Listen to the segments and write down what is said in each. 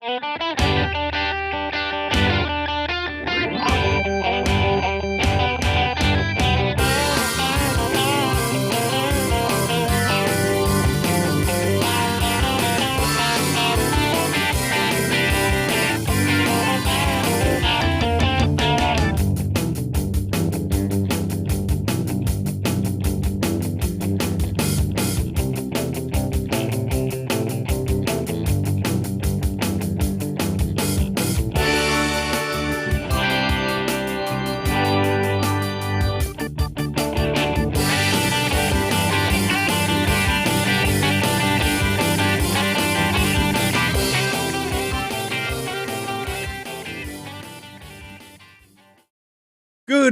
Good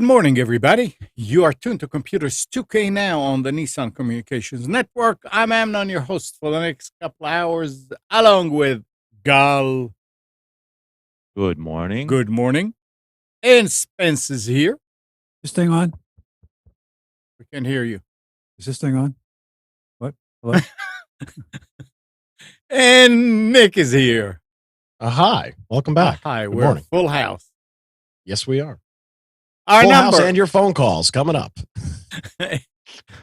morning, everybody. You are tuned to Computers 2K now on the Nissan Communications Network. I'm Amnon, your host for the next couple hours, along with Gal. Good morning. Good morning. And Spence is here. This thing on? We can hear you. Is this thing on? What? Hello? And Nick is here. Hi. Welcome back. Hi. Good We're morning. full house. Yes, we are. Our Full number house and your phone calls coming up.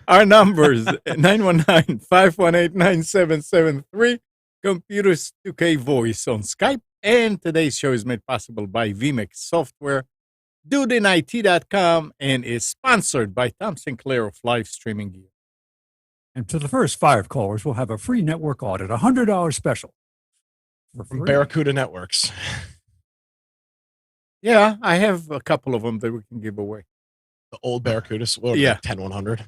Our numbers 919-518-9773, Computers 2K Voice on Skype, and today's show is made possible by vMix Software, DudeInIT.com, and is sponsored by Tom Sinclair of Live Streaming Gear. And to the first 5 callers, we'll have a free network audit, $100 special. From Barracuda Networks. Yeah, I have a couple of them that we can give away. The old Barracudas. What, Yeah. 10100?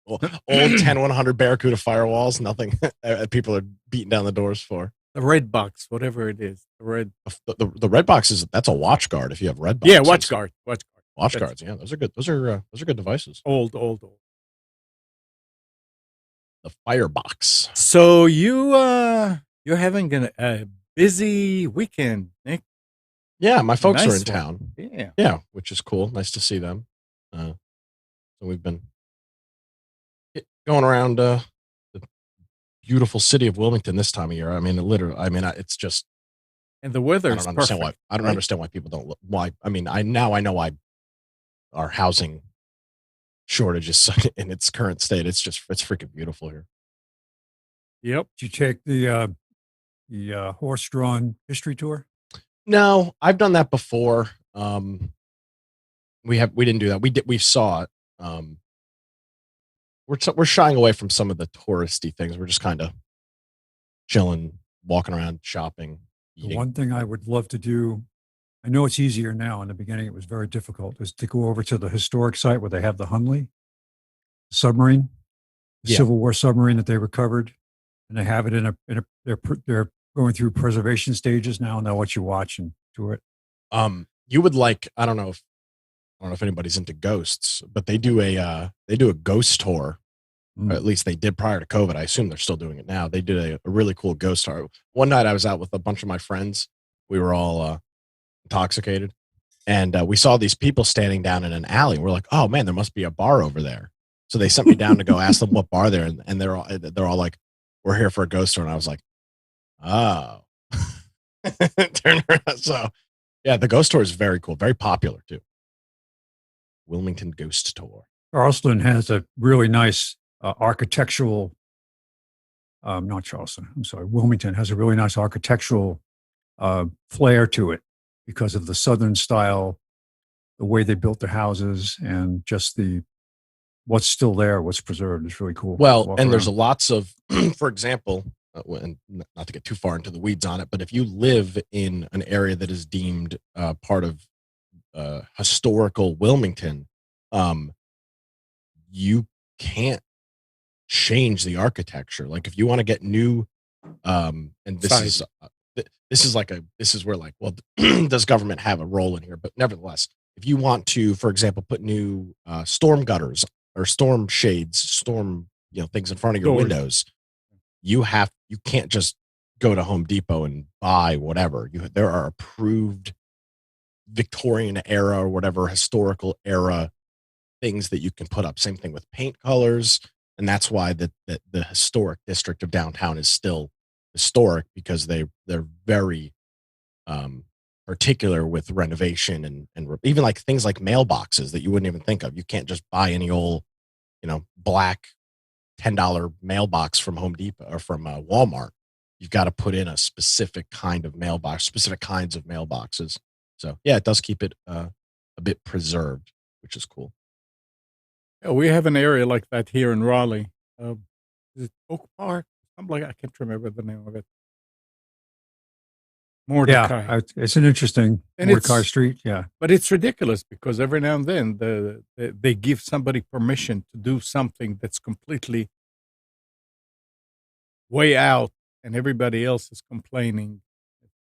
Old 10100 Barracuda firewalls. Nothing people are beating down the doors for. The red box, whatever it is. The red box that's a watch guard if you have red box. Yeah, watch guard. Watch guards, yeah. Those are good. Those are good devices. Old. The Firebox. So you're having a busy weekend, Nick. Yeah, my folks Nice are in one. town. Yeah. Yeah, which is cool. Nice to see them. So we've been going around the beautiful city of Wilmington this time of year. I mean, it's just. And the weather is perfect. I don't understand why people don't. Why? I mean, I know why our housing shortage is in its current state. It's freaking beautiful here. Yep. Did you take the horse-drawn history tour? No, I've done that before. We didn't do that. We saw it. We're shying away from some of the touristy things. We're just kind of chilling, walking around, shopping, eating. The one thing I would love to do, I know it's easier now. In the beginning, it was very difficult, is to go over to the historic site where they have the Hunley submarine, the Civil War submarine that they recovered, and they have it they're going through preservation stages now, and they'll let you watch and tour it. You would like, I don't know if anybody's into ghosts, but they do a ghost tour. Or at least they did prior to COVID. I assume they're still doing it now. They did a really cool ghost tour. One night I was out with a bunch of my friends. We were all intoxicated, and we saw these people standing down in an alley. We're like, oh man, there must be a bar over there. So they sent me down to go ask them what bar they're in, and they're all like, we're here for a ghost tour. And I was like, oh. Turn around. So yeah, the ghost tour is very cool, very popular too. Wilmington Ghost Tour. Charleston has a really nice architectural, not Charleston, I'm sorry, Wilmington has a really nice architectural flair to it because of the Southern style, the way they built their houses, and just what's still there, what's preserved is really cool. Well, and there's lots of, for example, and not to get too far into the weeds on it, but if you live in an area that is deemed part of historical Wilmington, you can't change the architecture. Like if you want to get new, and this is where like, well, does government have a role in here? But nevertheless, if you want to, for example, put new storm gutters or storm shades, things in front of your windows, you can't just go to Home Depot and buy whatever. There are approved Victorian era or whatever historical era things that you can put up. Same thing with paint colors, and that's why the historic district of downtown is still historic because they're very particular with renovation and even like things like mailboxes that you wouldn't even think of. You can't just buy any old, black $10 mailbox from Home Depot or from Walmart. You've got to put in a specific kind of mailbox, specific kinds of mailboxes. So yeah, it does keep it a bit preserved, which is cool. Yeah, we have an area like that here in Raleigh. Is it Oak Park? Something like I can't remember the name of it. Mordecai. Yeah, it's an interesting And Mordecai it's- Street. Yeah, But it's ridiculous because every now and then they give somebody permission to do something that's completely way out, and everybody else is complaining.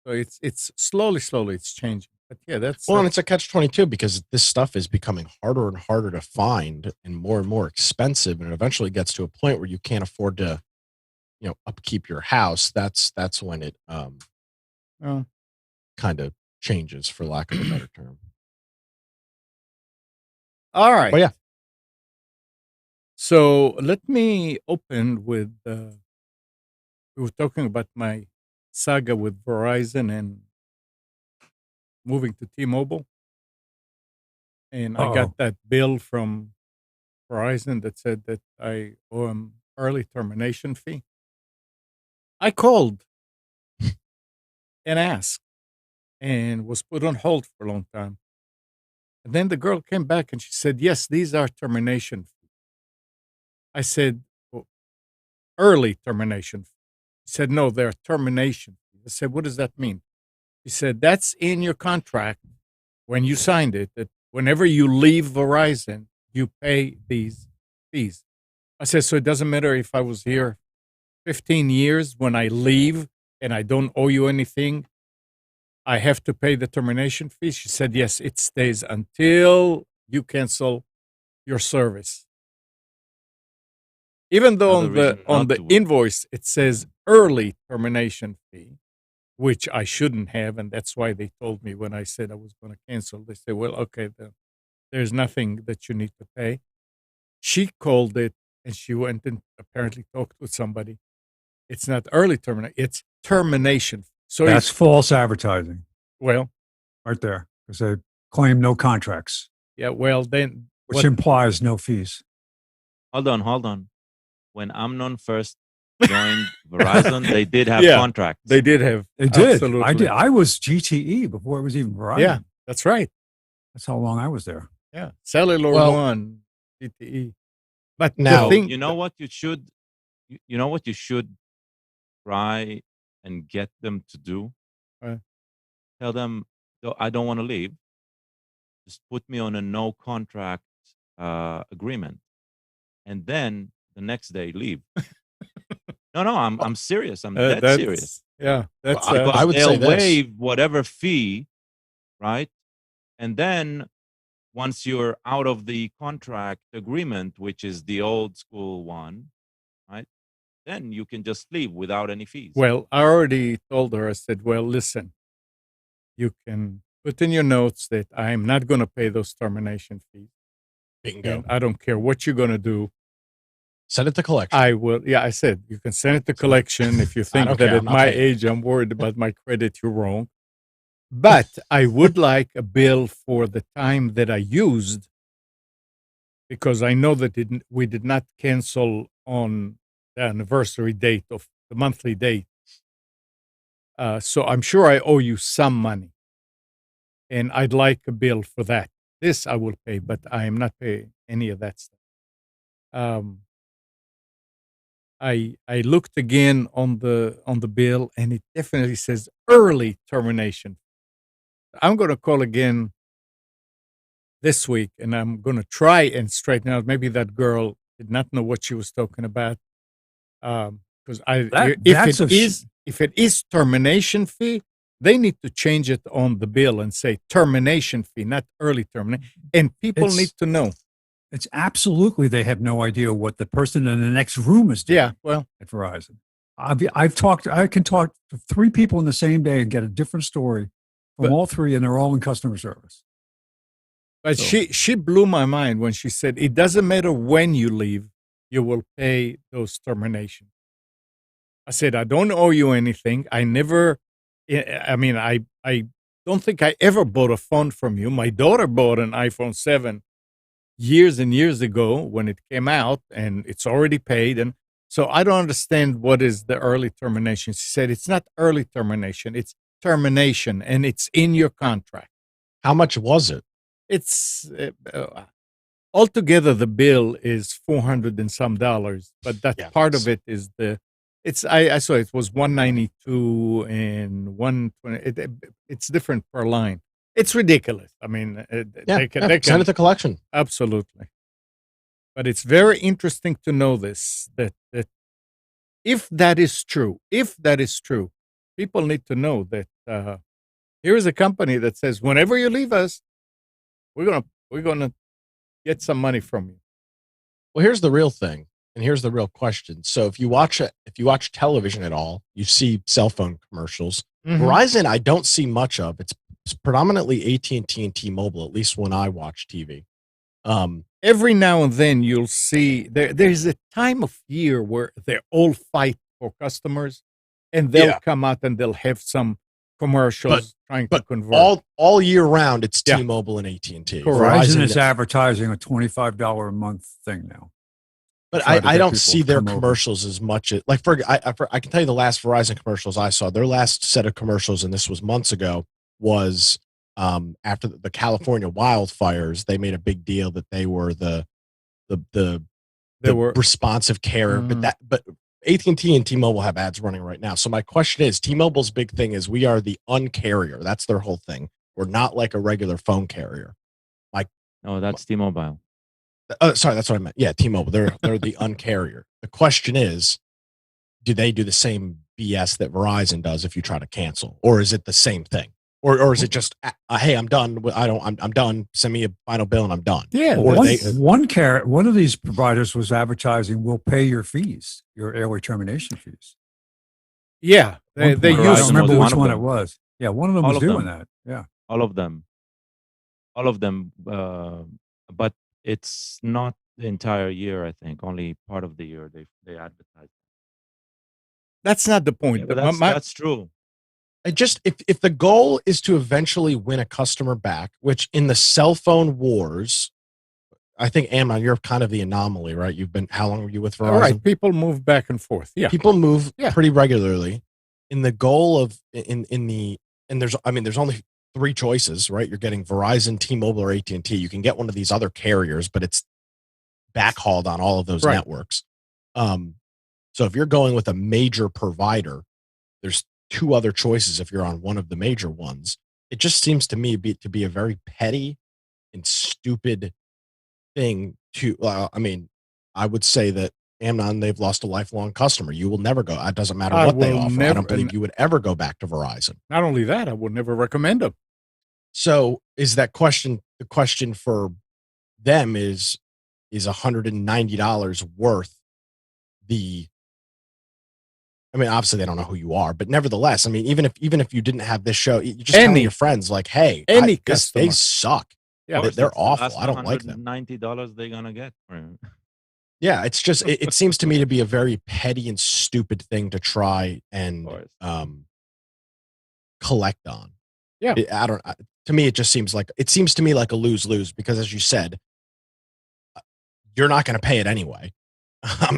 So it's slowly it's changing. But yeah, that's Well, and it's a catch-22 because this stuff is becoming harder and harder to find and more expensive, and it eventually gets to a point where you can't afford to, upkeep your house. That's when it oh, kind of changes, for lack of a better term. all right. But yeah, So let me open with we were talking about my saga with Verizon and moving to T-Mobile, and I got Uh-oh. that bill from Verizon that said that I owe them early termination fee. I called and asked and was put on hold for a long time. And then the girl came back and she said, yes, these are termination fees. I said, well, early termination fee. She said, no, they're termination fees. I said, what does that mean? She said, that's in your contract when you signed it, that whenever you leave Verizon, you pay these fees. I said, so it doesn't matter if I was here 15 years when I leave and I don't owe you anything, I have to pay the termination fee? She said, yes, it stays until you cancel your service. Even though Another on reason the not to. invoice it says early termination fee, which I shouldn't have, and that's why they told me when I said I was going to cancel. They said, well, okay, there's nothing that you need to pay. She called it, and she went and apparently talked with somebody. It's not early termination; it's termination. So that's false advertising well, right there because they claim no contracts, yeah. Well, then which implies no fees. Hold on. When Amnon first joined Verizon, they did have Yeah, contracts. they did have. They did. Absolutely. I did. I was GTE before it was even Verizon. Yeah, that's right. That's how long I was there. Yeah, Cellular Well- One, CTE. But Now- the thing, You know what you should. You know what you should try and get them to do. Right. Tell them, "No, I don't want to leave. Just put me on a no contract agreement, and then the next day leave." No, I'm serious. I'm dead that's serious. Yeah, that's Well, I would They'll say this. waive whatever fee, right? And then once you're out of the contract agreement, which is the old school one, right? Then you can just leave without any fees. well. I already told her. I said, well, listen, you can put in your notes that I'm not going to pay those termination fees, Bingo. and I don't care what you're going to do. Send it to collection. I will. Yeah, I said you can send it to collection if you think don't that care, at I'm not my paying. age I'm worried about my credit. You're wrong. But I would like a bill for the time that I used, because I know that we did not cancel on the anniversary date of the monthly date. So I'm sure I owe you some money, and I'd like a bill for that. This I will pay, but I am not paying any of that stuff. I looked again on the bill, and it definitely says early termination. I'm going to call again this week, and I'm going to try and straighten out. Maybe that girl did not know what she was talking about. Because if it is termination fee, they need to change it on the bill and say termination fee, not early termination. And people It's- need to know. It's absolutely they have no idea what the person in the next room is doing. Yeah, well, At Verizon, I can talk to 3 people in the same day and get a different story from But- all 3, and they're all in customer service. but So- she blew my mind when she said it doesn't matter when you leave, you will pay those terminations. I said, I don't owe you anything. I never, I mean, I don't think I ever bought a phone from you. My daughter bought an iPhone 7 years and years ago when it came out, and it's already paid. And so I don't understand what is the early termination. She said, it's not early termination, it's termination, and it's in your contract. How much was it? It's altogether the bill is $400 and some, but that's Yeah, part of it is I saw it was 192 and 120. It's different per line. It's ridiculous. I mean, they send can it to collection. absolutely. But it's very interesting to know that if that is true, people need to know that here is a company that says whenever you leave us, we're gonna get some money from you. Well, here's the real thing, and here's the real question. So if you watch television at all, you see cell phone commercials. Mhm. Verizon, I don't see much of. It's predominantly AT&T and T-Mobile, at least when I watch TV. Every now and then you'll see there's a time of year where they all fight for customers, and they'll Yeah. come out and they'll have some commercials trying to But convert. all year round, it's Yeah. T-Mobile and AT&T. Correct. Verizon is advertising a $25 a month thing now. But Try to I get don't people see to their come over. commercials as much as like I can tell you the last Verizon commercials I saw. Their last set of commercials, and this was months ago, was after the California wildfires. They made a big deal that they were the They were responsive carrier. Mhm. But AT&T and T-Mobile have ads running right now. So my question is, T-Mobile's big thing is we are the uncarrier. That's their whole thing. We're not like a regular phone carrier. No, that's T-Mobile. Sorry, that's what I meant. Yeah, T-Mobile. They're the uncarrier. The question is, do they do the same BS that Verizon does if you try to cancel, or is it the same thing, or is it just hey, I'm done. I'm done. Send me a final bill and I'm done. Yeah, Or One of these providers was advertising, "We'll pay your fees, your early termination fees." yeah. They I don't used remember to. which one it was. Yeah, one of them All was of doing them. that. Yeah. All of them. But it's not the entire year. I think only part of the year they advertise. That's not the point. Yeah, but My- that's true. I just if the goal is to eventually win a customer back, which in the cell phone wars, I think Amnon, you're kind of the anomaly, right? How long were you with Verizon? all right, people move back and forth. Yeah, People move Yeah. pretty regularly. In the goal of there's only three choices, right? You're getting Verizon, T-Mobile, or AT&T. You can get one of these other carriers, but it's backhauled on all of those Right. networks. So if you're going with a major provider, there's two other choices if you're on one of the major ones. It just seems to me to be a very petty and stupid thing to, I would say that Amnon, they've lost a lifelong customer. You will never go. It doesn't matter I what they will offer. I never- don't believe you would ever go back to Verizon. not only that, I would never recommend them. So is the question for them is $190 worth the, obviously they don't know who you are, but nevertheless, even if you didn't have this show, you just telling your friends like, hey, Any they customer. suck. Yeah, They're awful. I don't like them. $90 they're gonna get. For him. Yeah, it's just it seems to me to be a very petty and stupid thing to try and Of course. collect on. Yeah. To me, it seems to me like a lose-lose because, as you said, you're not going to pay it anyway.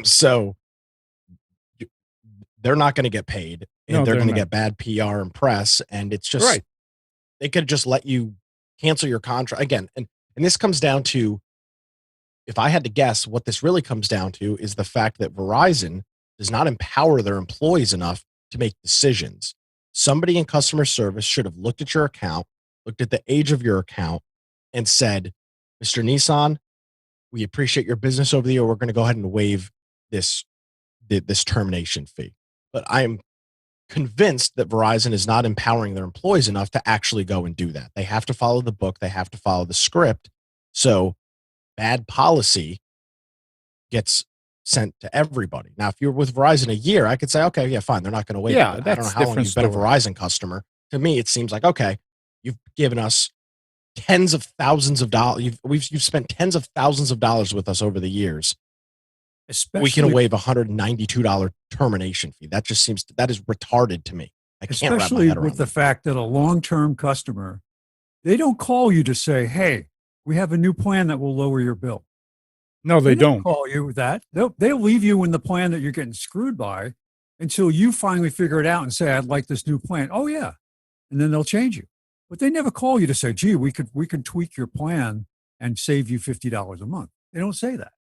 So they're not going to get paid, and No, they're going to not. get bad PR and press, and it's just Right. they could just let you cancel your contract again. And this comes down to, if I had to guess, what this really comes down to is the fact that Verizon does not empower their employees enough to make decisions. Somebody in customer service should have looked at your account, looked at the age of your account, and said, Mr. Nissan, we appreciate your business over the year. We're going to go ahead and waive this termination fee. But I am convinced that Verizon is not empowering their employees enough to actually go and do that. They have to follow the book. They have to follow the script. So bad policy gets sent to everybody. Now, if you're with Verizon a year, I could say, okay, yeah, fine. They're not going to wait. Yeah, I don't that's know how long different you've been a story. Verizon customer. To me, it seems like, okay, you've given us tens of thousands of dollars. You've spent tens of thousands of dollars with us over the years. especially we can waive $192 termination fee. That just seems that is retarded to me. I can't wrap my especially head around with the that. fact that a long-term customer, they don't call you to say, "Hey, we have a new plan that will lower your bill." No, they never don't. call you with that. They'll leave you in the plan that you're getting screwed by until you finally figure it out and say, "I'd like this new plan." Oh yeah, and then they'll change you. But they never call you to say, "Gee, we could tweak your plan and save you $50 a month." They don't say that.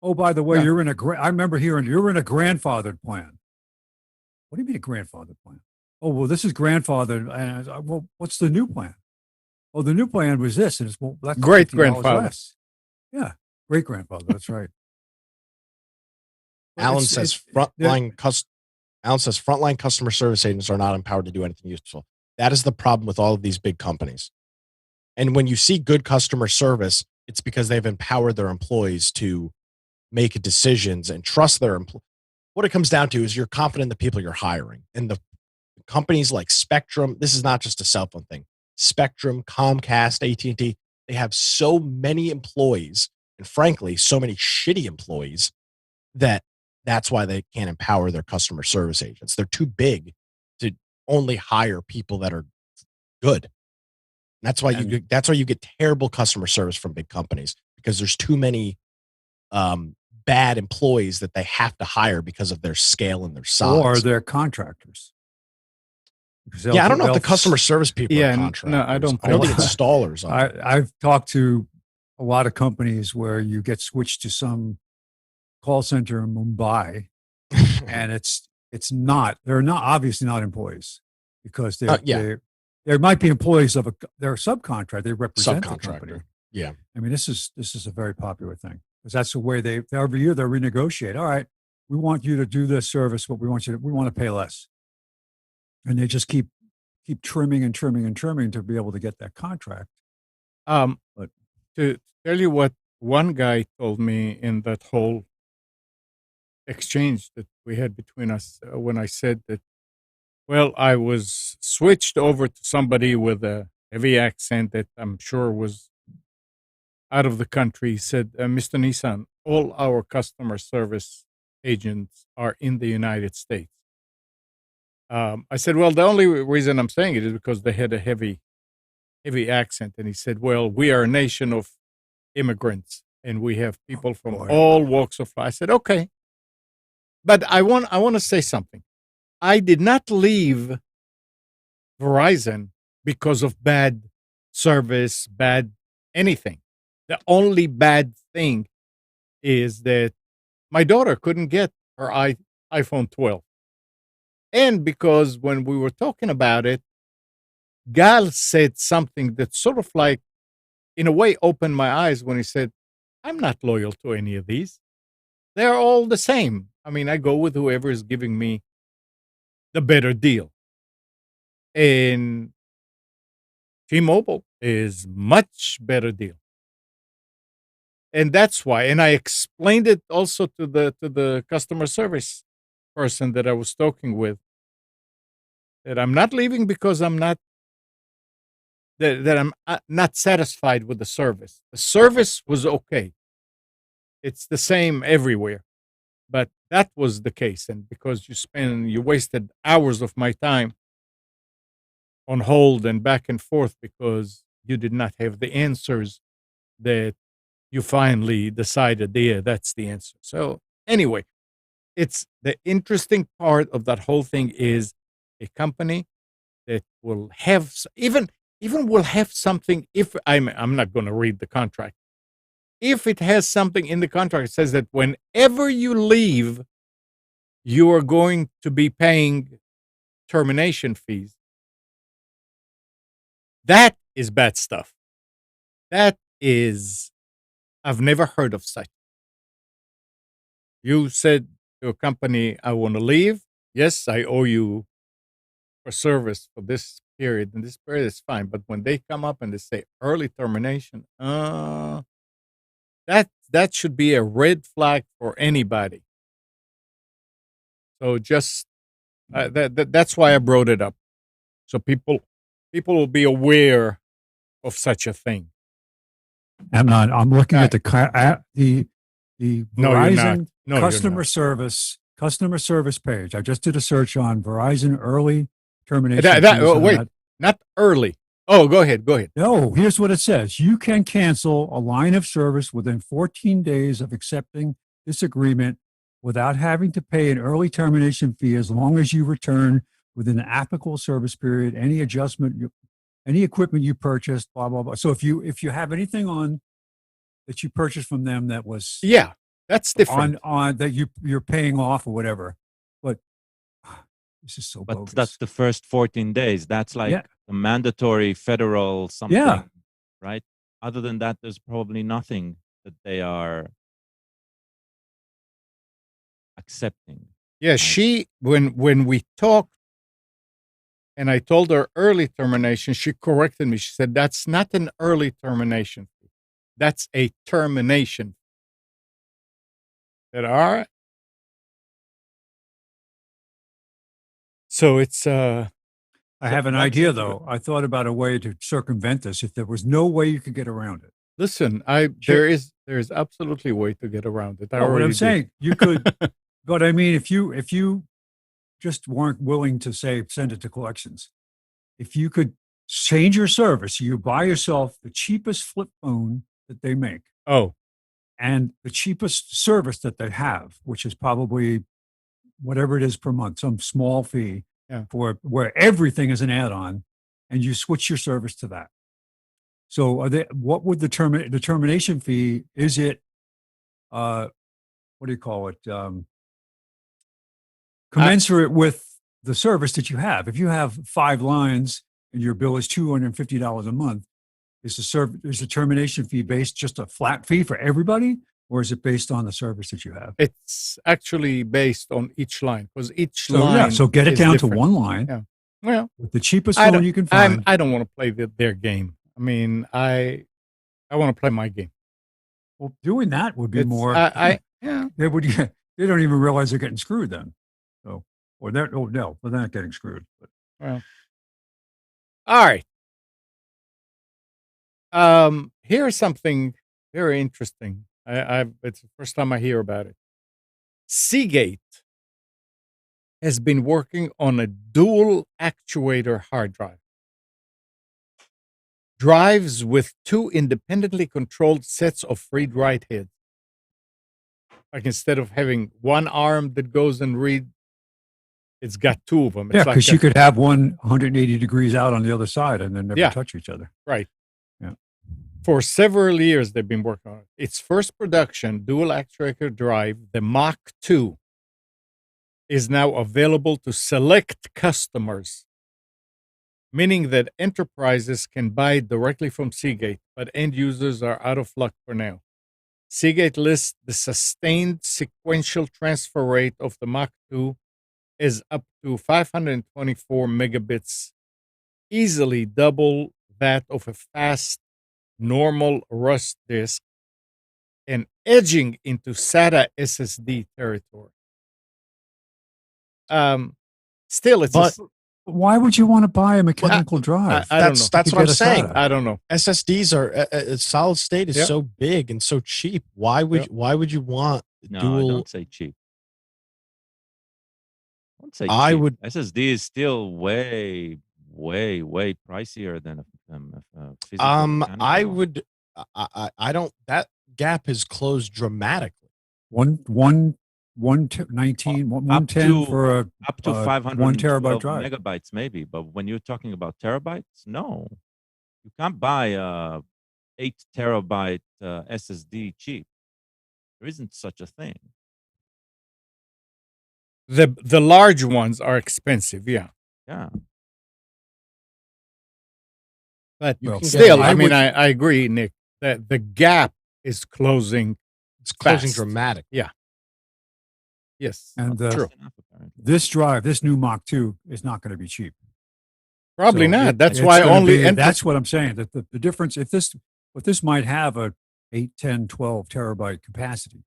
Oh, by the way, No. you're in a. I remember hearing you're in a grandfathered plan. What do you mean a grandfathered plan? Oh well, this is grandfathered. And well, what's the new plan? Oh, the new plan was this, and it's well, that's Great $50 grandfather. less. Yeah, great grandfather. That's right. But Alan it's says they're- Alan says frontline customer service agents are not empowered to do anything useful. That is the problem with all of these big companies. And when you see good customer service, it's because they've empowered their employees to make decisions and trust their employees. What it comes down to is you're confident in the people you're hiring. And the companies like Spectrum, this is not just a cell phone thing. Spectrum, Comcast, AT&T, they have so many employees and frankly, so many shitty employees that that's why they can't empower their customer service agents. They're too big to only hire people that are good. That's why that's why you get terrible customer service from big companies because there's too many bad employees that they have to hire because of their scale and their size. or they're contractors. Yeah, I don't know if the customer service people are contractors. No, I don't. I know the installers are. I've talked to a lot of companies where you get switched to some call center in Mumbai, and it's not. They're not obviously not employees because there might be employees of they're a subcontract. They represent the company. Yeah, I mean this is a very popular thing because that's the way every year they renegotiate. All right, we want you to do this service, but we want to pay less, and they just keep trimming and trimming and trimming to be able to get that contract. But to tell you what one guy told me in that whole exchange that we had between us when I said that, well, I was switched over to somebody with a heavy accent that I'm sure was out of the country. He said, Mr. Nissan, all our customer service agents are in the United States. I said, well, the only reason I'm saying it is because they had a heavy accent. And he said, well, we are a nation of immigrants and we have people from all walks of life. I said, okay. But I want to say something. I did not leave Verizon because of bad service, bad anything. The only bad thing is that my daughter couldn't get her iPhone 12. And because when we were talking about it, Gal said something that sort of like, in a way, opened my eyes when he said, I'm not loyal to any of these. They're all the same. I mean, I go with whoever is giving me the better deal. And T-Mobile is much better deal. And that's why. And I explained it also to the customer service person that I was talking with, that I'm not leaving because I'm not that I'm not satisfied with the service. The service was okay. It's the same everywhere. But that was the case. And because you wasted hours of my time on hold and back and forth because you did not have the answers that you finally decided, yeah, that's the answer. So anyway, it's the interesting part of that whole thing is a company that will have even will have something. If I'm not going to read the contract. If it has something in the contract, it says that whenever you leave, you are going to be paying termination fees. That is bad stuff. That is, I've never heard of such. You said to a company, I want to leave. Yes, I owe you for service for this period, and this period is fine. But when they come up and they say early termination, that should be a red flag for anybody. So just that's why I brought it up, so people will be aware of such a thing. I'm looking at the The No, you're not. Verizon No, customer you're service page. I just did a search on Verizon early not. termination fees on Wait, that. not early. Oh, go ahead. Go ahead. No, here's what it says. You can cancel a line of service within 14 days of accepting this agreement without having to pay an early termination fee as long as you return within the applicable service period, any any equipment you purchased, blah, blah, blah. So if you have anything on that you purchased from them that was Yeah, that's different. on that you're paying off or whatever. But this is so But bogus. that's the first 14 days. That's like Yeah. a mandatory federal something, Yeah. right? Other than that, there's probably nothing that they are accepting. Yeah, she when we talked and I told her early termination, she corrected me. She said that's not an early termination fee. That's a termination. I said, all right. So it's I have an that's idea it. though. I thought about a way to circumvent this if there was no way you could get around it. listen, Sure. there is absolutely a way to get around it. I Well, what already I'm did. saying, you could, but I mean, if you just weren't willing to say send it to collections, if you could change your service, you buy yourself the cheapest flip phone that they make Oh, and the cheapest service that they have, which is probably whatever it is per month, some small fee Yeah. for where everything is an add-on, and you switch your service to that. So, what would the termination fee? Is it, what do you call it? Commensurate with the service that you have. If you have 5 lines and your bill is $250 a month, is the termination fee based just a flat fee for everybody, or is it based on the service that you have? it's actually based on each line because each So line. so get it is down different. to one line Yeah. Well, with the cheapest I phone don't. you can find. I don't want to play their game. I mean, I want to play my game. Well, doing that would be It's more. yeah. They would. They don't even realize they're getting screwed then. So, or they're no, they're not getting screwed. But Well, all right. Here's something very interesting. It's the first time I hear about it. Seagate has been working on a dual actuator hard drive. Drives with 2 independently controlled sets of read-write heads. Like instead of having one arm that goes and read, it's got 2 of them. It's yeah, like because you could have one 180 degrees out on the other side and then never Yeah. touch each other. right. Yeah. For several years, they've been working on it. Its first production dual actuator drive, the Mach 2, is now available to select customers, meaning that enterprises can buy it directly from Seagate, but end users are out of luck for now. Seagate lists the sustained sequential transfer rate of the Mach 2 is up to 524 megabits, easily double that of a fast normal rust disk, and edging into SATA SSD territory. Still, it's But Why would you want to buy a mechanical drive? I don't know. That's You what I'm get a saying. SATA. I don't know. SSDs are solid state is Yep. so big and so cheap. Why would Yep. why would you want No, dual? don't say cheap. Don't say I cheap. would- SSD is still way pricier than a physical. I mechanical one. would. I don't. That gap has closed dramatically. 119, 110 for a up to 1 512 terabyte drive. megabytes, maybe. But when you're talking about terabytes, no, you can't buy a 8 terabyte SSD cheap. There isn't such a thing. The large ones are expensive, yeah. Yeah. But You can get still, a- I I mean, would- I agree, Nick, that the gap is closing. It's closing Fast. dramatic. Yes, And true. Enough, apparently. this drive, this new Mach 2 is not going to be cheap. Probably So not. That's it's why gonna only be- that's what I'm saying. That the difference, if this might have a 8, 10, 12 terabyte capacity.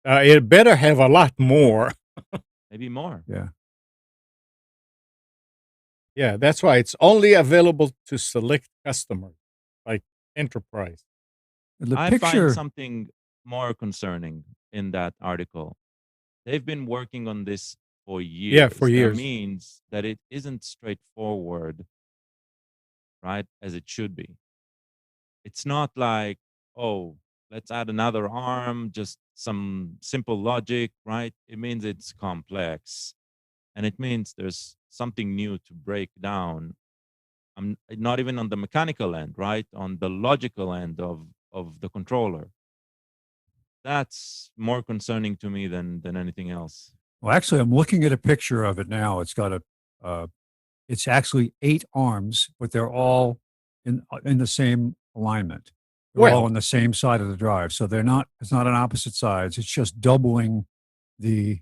it better have a lot more. Maybe more. Yeah. Yeah, that's why it's only available to select customers, like enterprise. The I picture, find something more concerning. in that article. They've been working on this for years. Yeah, for years. That means that it isn't straightforward, right, as it should be. It's not like, oh, let's add another arm, just some simple logic, right? It means it's complex. And it means there's something new to break down. I'm not even on the mechanical end, right? On the logical end of the controller. That's more concerning to me than anything else. Well, actually, I'm looking at a picture of it now. It's got it's actually 8 arms, but they're all in the same alignment. They're all Well, on the same side of the drive, so they're not. It's not on opposite sides. It's just doubling the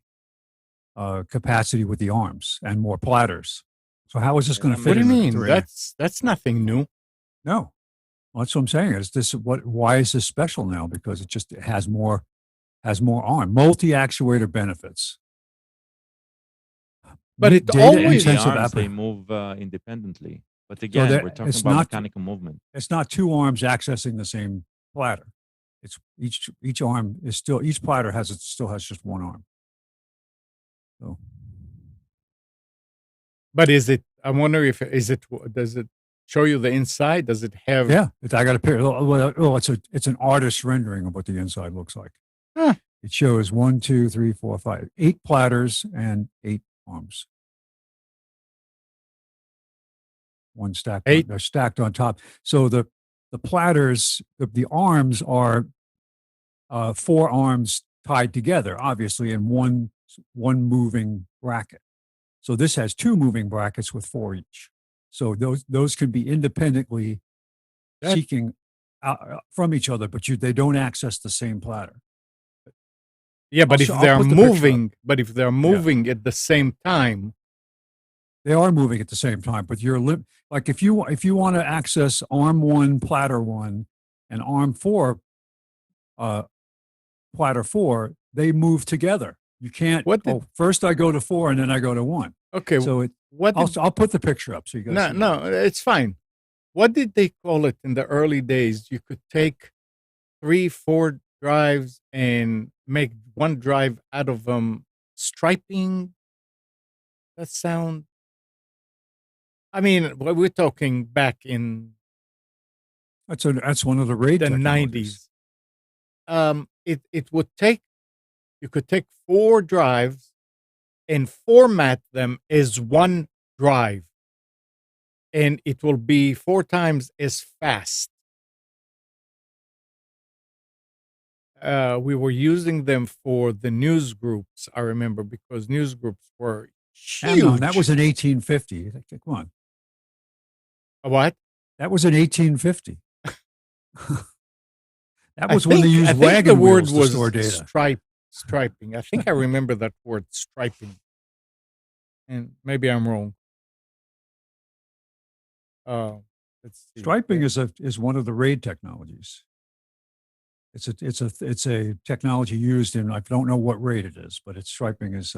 capacity with the arms and more platters. So how is this going to I'm fit what do you in the mean? 3? That's nothing new. No, well, that's what I'm saying. Is this what? Why is this special now? Because it has more arm multi actuator benefits. But it Data always the intensive arms, they app. move independently. But So again, that we're talking it's about not mechanical movement. it's not 2 arms accessing the same platter. It's each arm is still each platter still has just 1 arm. So But is it? I wonder if is it? Does it show you the inside? Does it have? yeah, I got a pair. Well, it's an artist's rendering of what the inside looks like. Huh. It shows 1, 2, 3, 4, 5, 8 platters and 8 arms. One stacked. 8. They're stacked on top. So the platters, the arms are 4 arms tied together, obviously, in one moving bracket. So this has 2 moving brackets with 4 each. So those can be independently seeking from each other, but they don't access the same platter. Yeah, but if I'll they're put the picture up. moving at the same time, They are moving at the same time, but you're like if you want to access arm 1, platter 1, and arm 4, platter 4, they move together. You can't. First I go to 4 and then I go to 1. okay. So I'll put the picture up so you guys. No, it's fine. What did they call it in the early days? You could take 3, 4 drives and make one drive out of them. Striping. That sound. I mean, we're talking back in That's one of the RAID the technologies. 90s. It would take. You could take 4 drives and format them as one drive, and it will be 4 times as fast. We were using them for the news groups, I remember, because news groups were huge. No, that was in 1850. Come on. What? That was in 1850. That was when they used wagon wheels to store data. Striping. I think I remember that word, striping. And maybe I'm wrong. Let's see. Striping is one of the RAID technologies. It's a technology used in, I don't know what RAID it is, but striping is.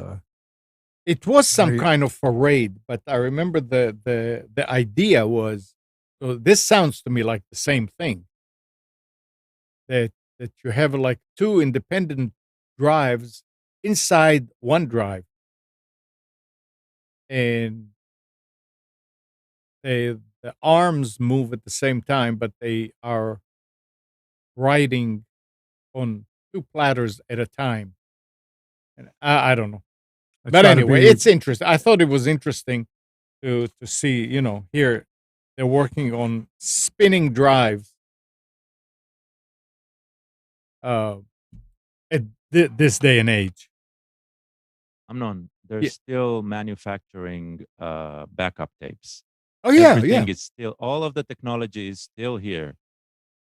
It was some kind of a RAID, but I remember the idea was. So this sounds to me like the same thing. That you have like 2 independent drives inside one drive, and the arms move at the same time, but they are riding on 2 platters at a time. And I don't know, but anyway, it's interesting. I thought it was interesting to see. Here they're working on spinning drives. At this day and age. They're still manufacturing backup tapes. Oh yeah, everything is still, all of the technology is still here,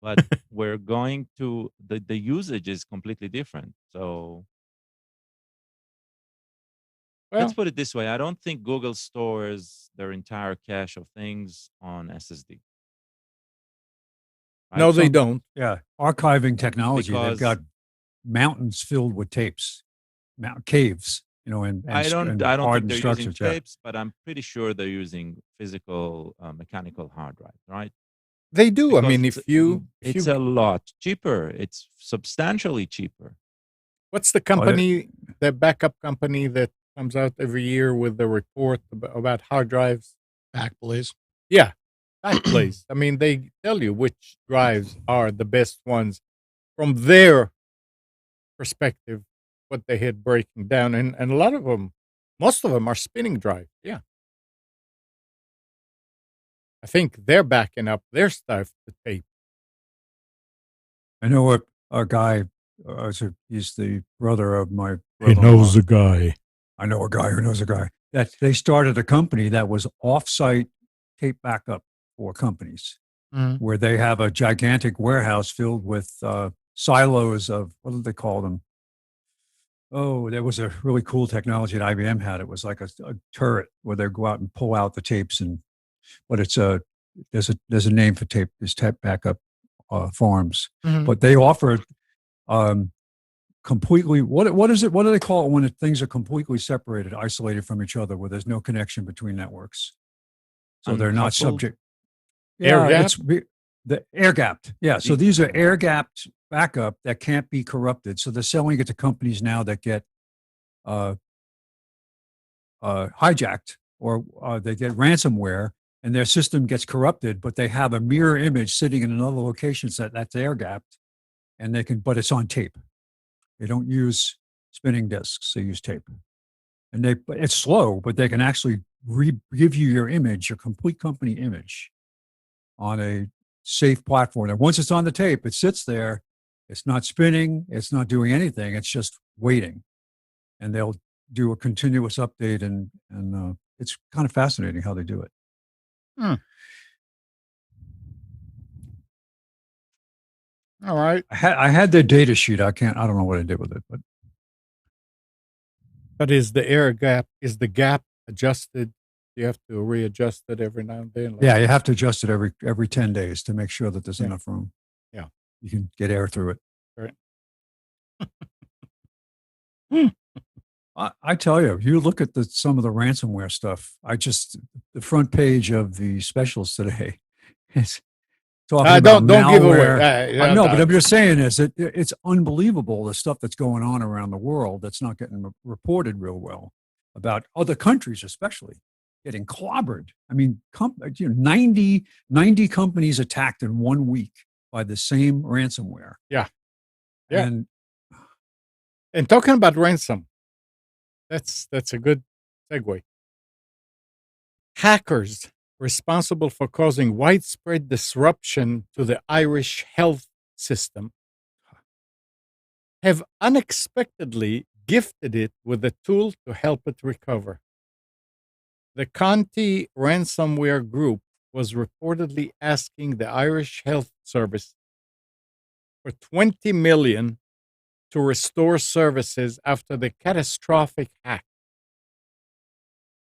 but we're going to the usage is completely different. So let's put it this way: I don't think Google stores their entire cache of things on SSD. Right? No, they don't. Yeah, archiving technology. They've got mountains filled with tapes, caves. And I don't think they're using tapes, yeah. but I'm pretty sure they're using physical mechanical hard drive, right? They do. Because I mean, it's a lot cheaper. It's substantially cheaper. What's the company, the backup company that comes out every year with the report about hard drives? Backblaze. Yeah, Backblaze. I mean, they tell you which drives are the best ones from their perspective, what they had breaking down, and a lot of them, most of them are spinning drives. Yeah, I think they're backing up their stuff to tape. I know a guy. He's the brother of my brother-in-law. a guy. I know a guy who knows a guy that they started a company that was off-site tape backup for companies, where they have a gigantic warehouse filled with silos of, what do they call them? Oh, there was a really cool technology that IBM had. It was like a turret where they go out and pull out the tapes, but there's a name for tape. There's tape backup farms, but they offer completely, what is it? What do they call it when things are completely separated, isolated from each other, where there's no connection between networks, so they're not Uncoupled? subject. Air Yeah, gap? it's the air gapped. Yeah, so these are air gapped backup that can't be corrupted. So they're selling it to companies now that get uh, hijacked, or they get ransomware and their system gets corrupted, but they have a mirror image sitting in another location that's air gapped, and but it's on tape. They don't use spinning disks; they use tape, and it's slow, but they can actually give you your image, your complete company image, on a safe platform. And once it's on the tape, it sits there. It's not spinning. It's not doing anything. It's just waiting, and they'll do a continuous update, and it's kind of fascinating how they do it. All right. I had their data sheet. I don't know what I did with it, But is the gap adjusted? You have to readjust it every now and then. yeah, you have to adjust it every 10 days to make sure that there's Yeah. enough room. Yeah. You can get air through it. Right. I tell you, you look at some of the ransomware stuff. The front page of the specials today, it's talking about don't give away. malware. I know, but I'm just saying it's unbelievable the stuff that's going on around the world that's not getting reported real well, about other countries especially getting clobbered. I mean, 90 companies attacked in 1 week by the same ransomware. Yeah. Yeah. And talking about ransom, that's a good segue. Hackers responsible for causing widespread disruption to the Irish health system have unexpectedly gifted it with a tool to help it recover. The Conti ransomware group was reportedly asking the Irish Health Service for 20 million to restore services after the catastrophic hack.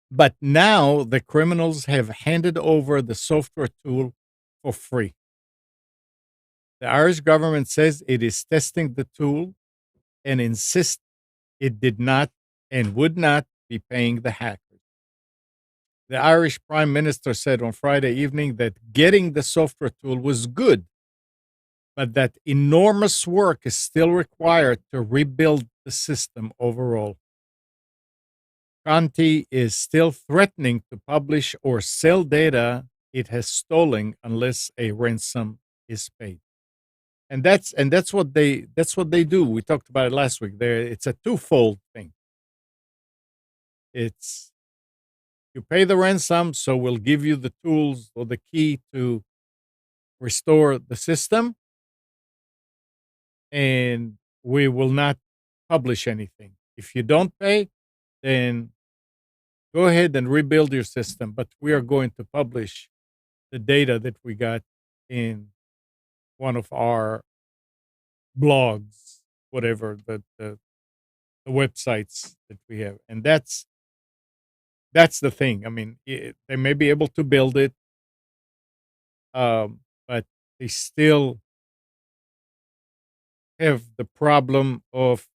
But now the criminals have handed over the software tool for free. The Irish government says it is testing the tool and insists it did not and would not be paying the hackers. The Irish Prime Minister said on Friday evening that getting the software tool was good, but that enormous work is still required to rebuild the system overall. Conti is still threatening to publish or sell data it has stolen unless a ransom is paid. And that's what they do. We talked about it last week. It's a twofold thing. It's you pay the ransom, so we'll give you the tools or the key to restore the system, and we will not publish anything. If you don't pay, then go ahead and rebuild your system, but we are going to publish the data that we got in one of our blogs, whatever the websites that we have. And that's the thing. I mean, they may be able to build it, but they still have the problem of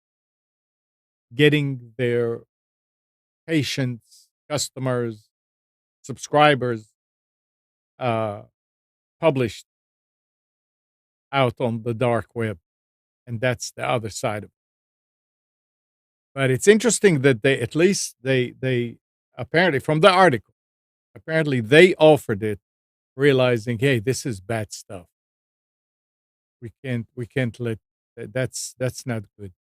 getting their patients, customers, subscribers published out on the dark web. And that's the other side of it. But it's interesting that they at least they apparently from the article apparently they offered it, realizing, hey, this is bad stuff. We can't let that's not good.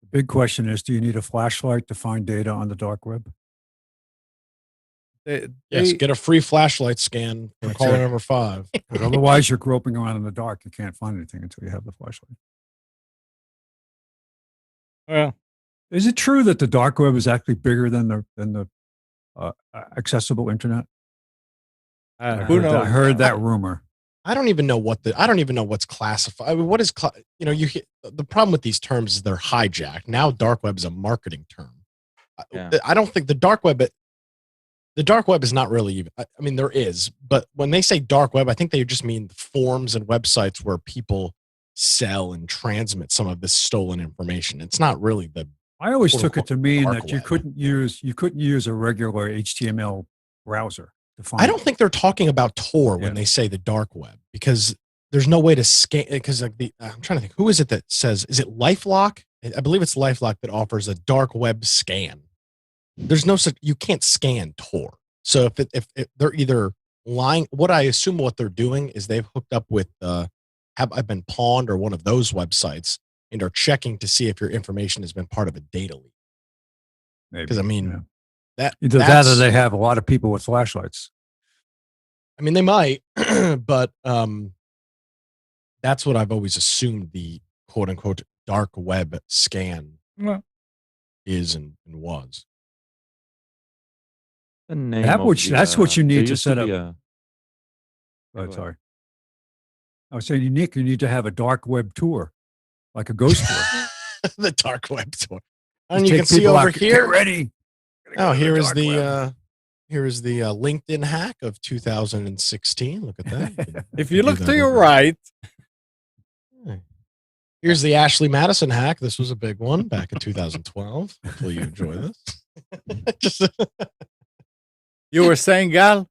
The big question is, do you need a flashlight to find data on the dark web? They, Yes, they get a free flashlight scan for That's caller it. number 5. Because otherwise, you're groping around in the dark. You can't find anything until you have the flashlight. well, Is it true that the dark web is actually bigger than the accessible internet? who knows? I heard that rumor. I don't even know what's classified. I mean, what is the problem with these terms is they're hijacked. Now dark web is a marketing term. Yeah. I don't think the dark web is not really even, I mean, there is, but when they say dark web, I think they just mean forums and websites where people sell and transmit some of this stolen information. It's not really I always quote, took it unquote, to mean dark that you web. couldn't use a regular HTML browser to find. I don't think they're talking about Tor when Yeah. they say the dark web, because there's no way to scan. Because like I'm trying to think, who is it that says, is it LifeLock? I believe it's LifeLock that offers a dark web scan. There's no such, you can't scan Tor. So if they're either lying, what I assume what they're doing is they've hooked up with have I been pawned or one of those websites and are checking to see if your information has been part of a data leak. Because I mean, either that or they have a lot of people with flashlights. I mean, they might, but that's what I've always assumed the quote unquote dark web scan Well, is and was. The name That's what you there need to used set be up. Go ahead. Sorry. I was saying, Nick, you need to have a dark web tour, like a ghost tour. The dark web tour. And Just you take can see people over out, here. Get ready. Oh, here is dark web. the LinkedIn hack of 2016. Look at that. if you look that to your over. right, Here's the Ashley Madison hack. This was a big one back in 2012. Hopefully you enjoy this. Just, you were saying, Gal?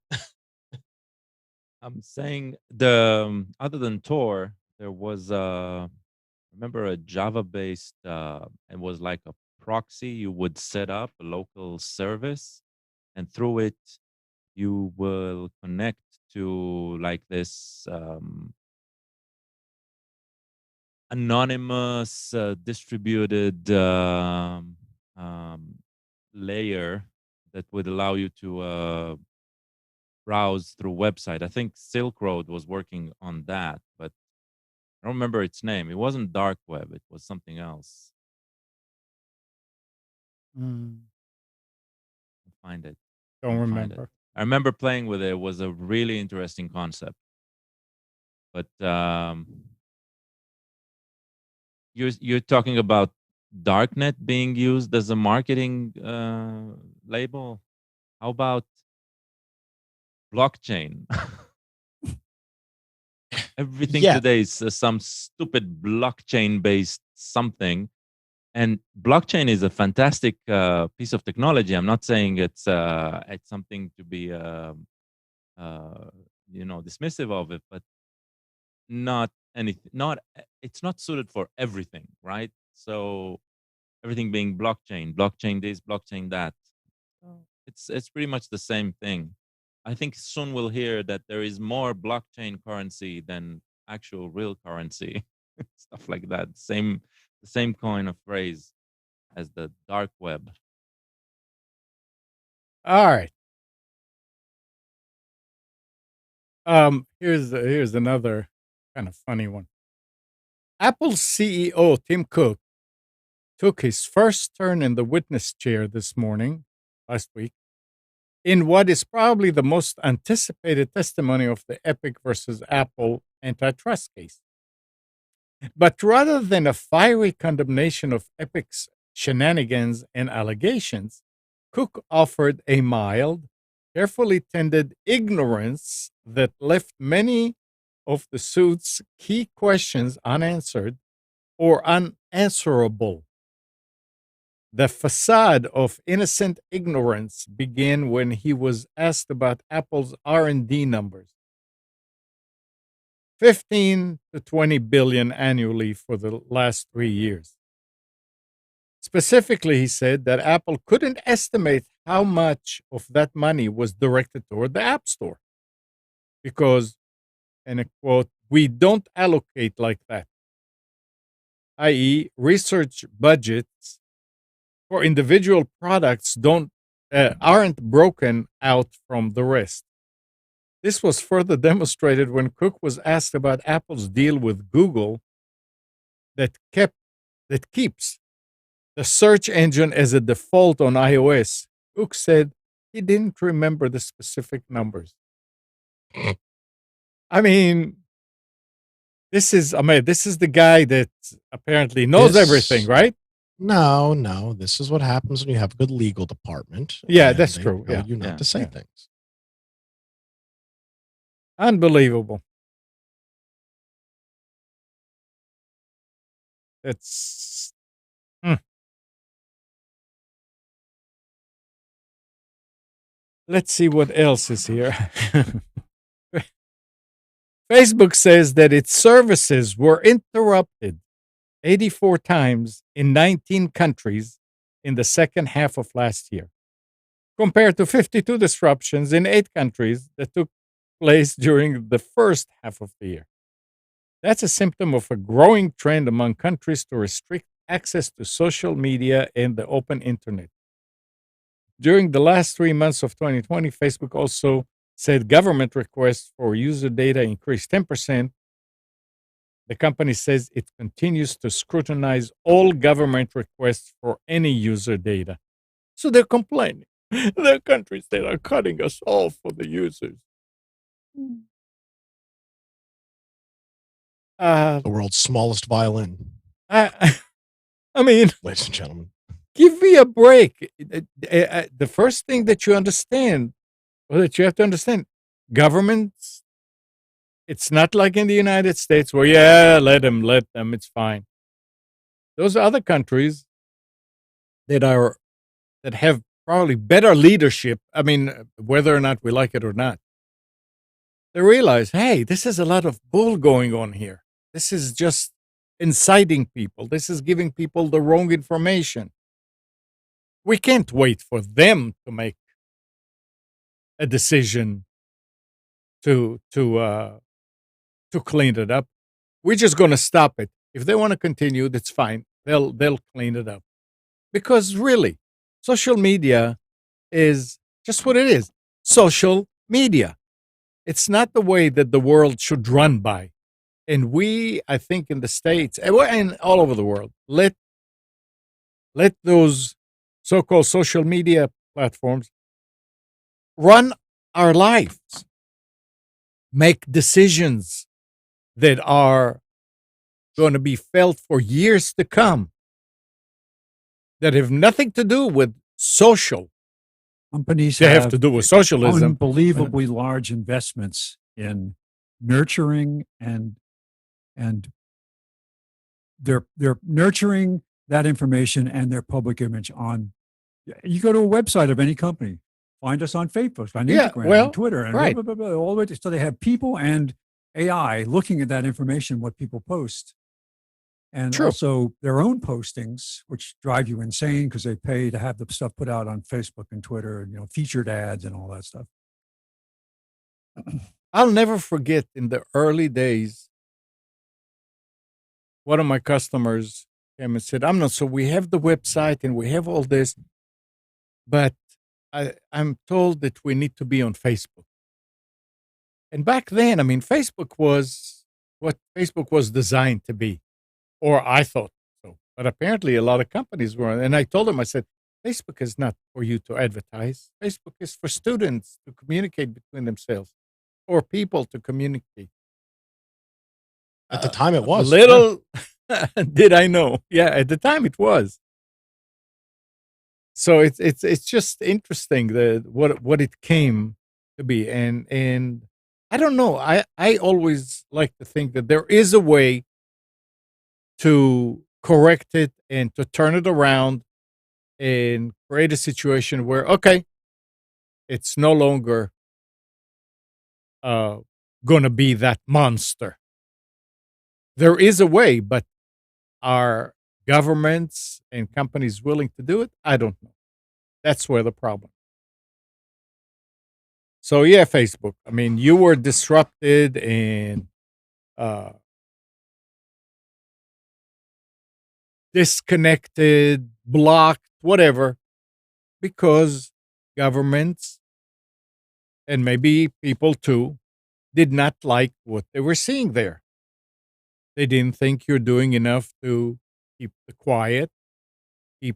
I'm saying the other than Tor, there was remember a Java based it was like a proxy you would set up a local service, and through it you will connect to like this anonymous distributed layer that would allow you to browse through website. I think Silk Road was working on that, but I don't remember its name. It wasn't dark web. It was something else. Find it. Don't Can't find it. remember. I remember playing with it. It was a really interesting concept. But you're talking about darknet being used as a marketing label. How about blockchain? Everything today is some stupid blockchain based something. And blockchain is a fantastic piece of technology. I'm not saying it's something to be dismissive of it, but not anything. It's not suited for everything, right? So everything being blockchain this, blockchain that. It's pretty much the same thing. I think soon we'll hear that there is more blockchain currency than actual real currency, stuff like that. The same coin of phrase as the dark web. All right. Here's another kind of funny one. Apple's CEO Tim Cook took his first turn in the witness chair last week, in what is probably the most anticipated testimony of the Epic versus Apple antitrust case. But rather than a fiery condemnation of Epic's shenanigans and allegations, Cook offered a mild, carefully tended ignorance that left many of the suit's key questions unanswered or unanswerable. The facade of innocent ignorance began when he was asked about Apple's R&D numbers. 15 to 20 billion annually for the last 3 years. Specifically, he said that Apple couldn't estimate how much of that money was directed toward the App Store because, and a quote, we don't allocate like that, i.e., research budgets for individual products aren't broken out from the rest. This was further demonstrated when Cook was asked about Apple's deal with Google that keeps the search engine as a default on iOS. Cook said he didn't remember the specific numbers. I mean, this is the guy that apparently knows everything, right? No. This is what happens when you have a good legal department. Yeah, and that's they true. tell Yeah. you not to say Yeah. things. Unbelievable. It's Let's see what else is here. Facebook says that its services were interrupted 84 times in 19 countries in the second half of last year, compared to 52 disruptions in 8 countries that took place during the first half of the year. That's a symptom of a growing trend among countries to restrict access to social media and the open internet. During the last 3 months of 2020, Facebook also said government requests for user data increased 10%. The company says it continues to scrutinize all government requests for any user data. So they're complaining. There are countries that are cutting us off for the users. The world's smallest violin, I mean, ladies and gentlemen. give me a break. The first thing that you understand, or that you have to understand, governments, it's not like in the United States where, yeah, let them, it's fine. Those are other countries that have probably better leadership. I mean, whether or not we like it or not, they realize, hey, this is a lot of bull going on here. This is just inciting people. This is giving people the wrong information. We can't wait for them to make a decision to clean it up. We're just going to stop it. If they want to continue, that's fine. They'll clean it up. Because really, social media is just what it is. Social media. It's not the way that the world should run by. And we, I think, in the States and all over the world, let those so-called social media platforms run our lives, make decisions that are going to be felt for years to come, that have nothing to do with social. Companies They have to do with socialism. Unbelievably large investments in nurturing and they're nurturing that information and their public image on. You go to a website of any company, find us on Facebook, on Instagram, on Twitter, and right. blah, blah, blah, all the way to, so they have people and AI looking at that information, what people post, and True. also their own postings, which drive you insane because they pay to have the stuff put out on Facebook and Twitter, and featured ads and all that stuff. I'll never forget in the early days, one of my customers came and said, so we have the website and we have all this, but I'm told that we need to be on Facebook. And back then, Facebook was what Facebook was designed to be, or I thought so. But apparently a lot of companies were. And I told them, I said, Facebook is not for you to advertise. Facebook is for students to communicate between themselves, or people to communicate. At the time, it was. Little did I know. Yeah, at the time it was. So it's just interesting what it came to be, and I don't know. I always like to think that there is a way to correct it and to turn it around and create a situation where, okay, it's no longer going to be that monster. There is a way, but our governments and companies willing to do it? I don't know. That's where the problem. So yeah, Facebook. I mean, you were disrupted and uh, disconnected, blocked, whatever, because governments and maybe people too did not like what they were seeing there. They didn't think you're doing enough to keep the quiet, keep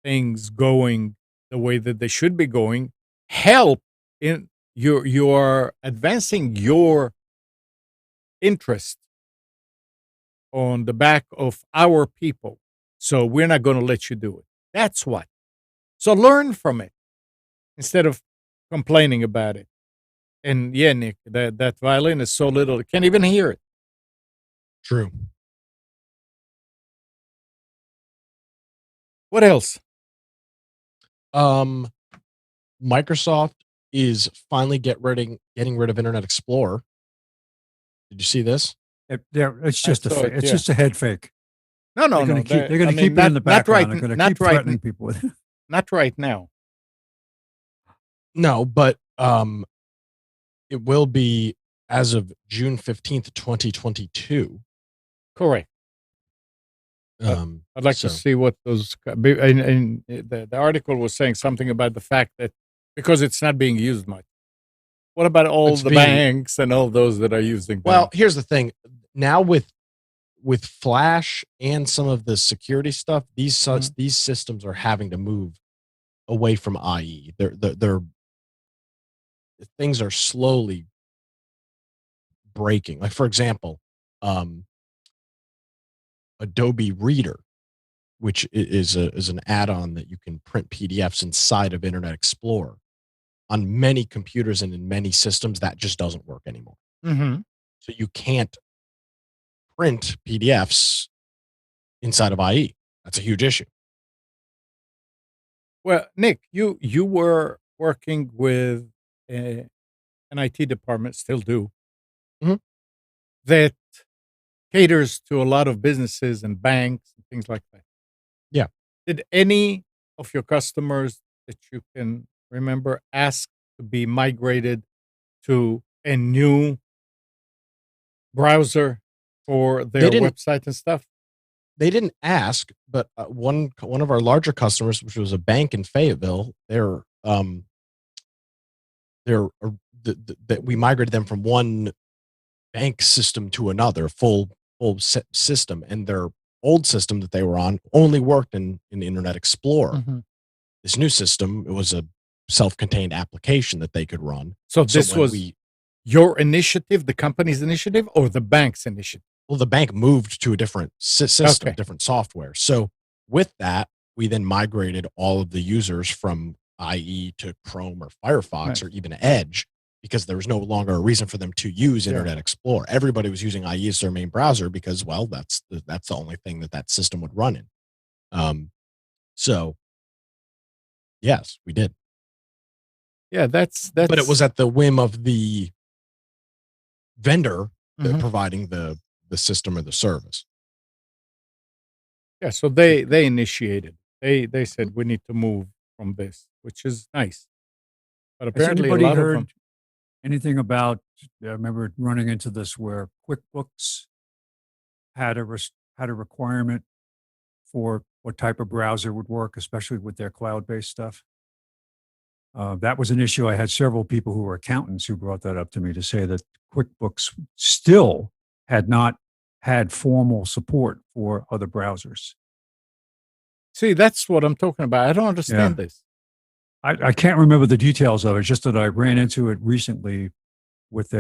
things going the way that they should be going, help in you're advancing your interest on the back of our people. So we're not going to let you do it. That's what. So learn from it instead of complaining about it. And yeah, Nick, that violin is so little, I can't even hear it. True. What else? Microsoft is finally getting rid of Internet Explorer. Did you see this? It's just it's just a head fake. No, They're going to keep it in the background. They're going to keep threatening people with it. Not right now. No, but it will be as of June 15th, 2022. Correct. I'd like to see what those. And the article was saying something about the fact that because it's not being used much. What about all the banks and all those that are using them? Well, here's the thing. Now with Flash and some of the security stuff, these systems are having to move away from IE. They're things are slowly breaking. Like for example, Adobe Reader, which is an add-on that you can print PDFs inside of Internet Explorer. On many computers and in many systems, that just doesn't work anymore. Mm-hmm. So you can't print PDFs inside of IE. That's a huge issue. Well, Nick, you were working with an IT department, still do, that caters to a lot of businesses and banks and things like that. Yeah. Did any of your customers that you can remember ask to be migrated to a new browser for their website and stuff? They didn't ask, but one of our larger customers, which was a bank in Fayetteville, we migrated them from one bank system to another, full system, and their old system that they were on only worked in Internet Explorer. Mm-hmm. This new system, it was a self-contained application that they could run. So this was your initiative, the company's initiative, or the bank's initiative? Well, the bank moved to a different system, different software. So with that, we then migrated all of the users from IE to Chrome or Firefox or even Edge, because there was no longer a reason for them to use Internet Explorer. Everybody was using IE as their main browser because, well, that's the only thing that system would run in. So, yes, we did. Yeah, that's. But it was at the whim of the vendor providing the system or the service. Yeah, so they initiated. They said we need to move from this, which is nice. But apparently, a lot of them. Anything about? I remember running into this where QuickBooks had a requirement for what type of browser would work, especially with their cloud-based stuff. That was an issue. I had several people who were accountants who brought that up to me to say that QuickBooks still had not had formal support for other browsers. See, that's what I'm talking about. I don't understand this. I can't remember the details of it, just that I ran into it recently with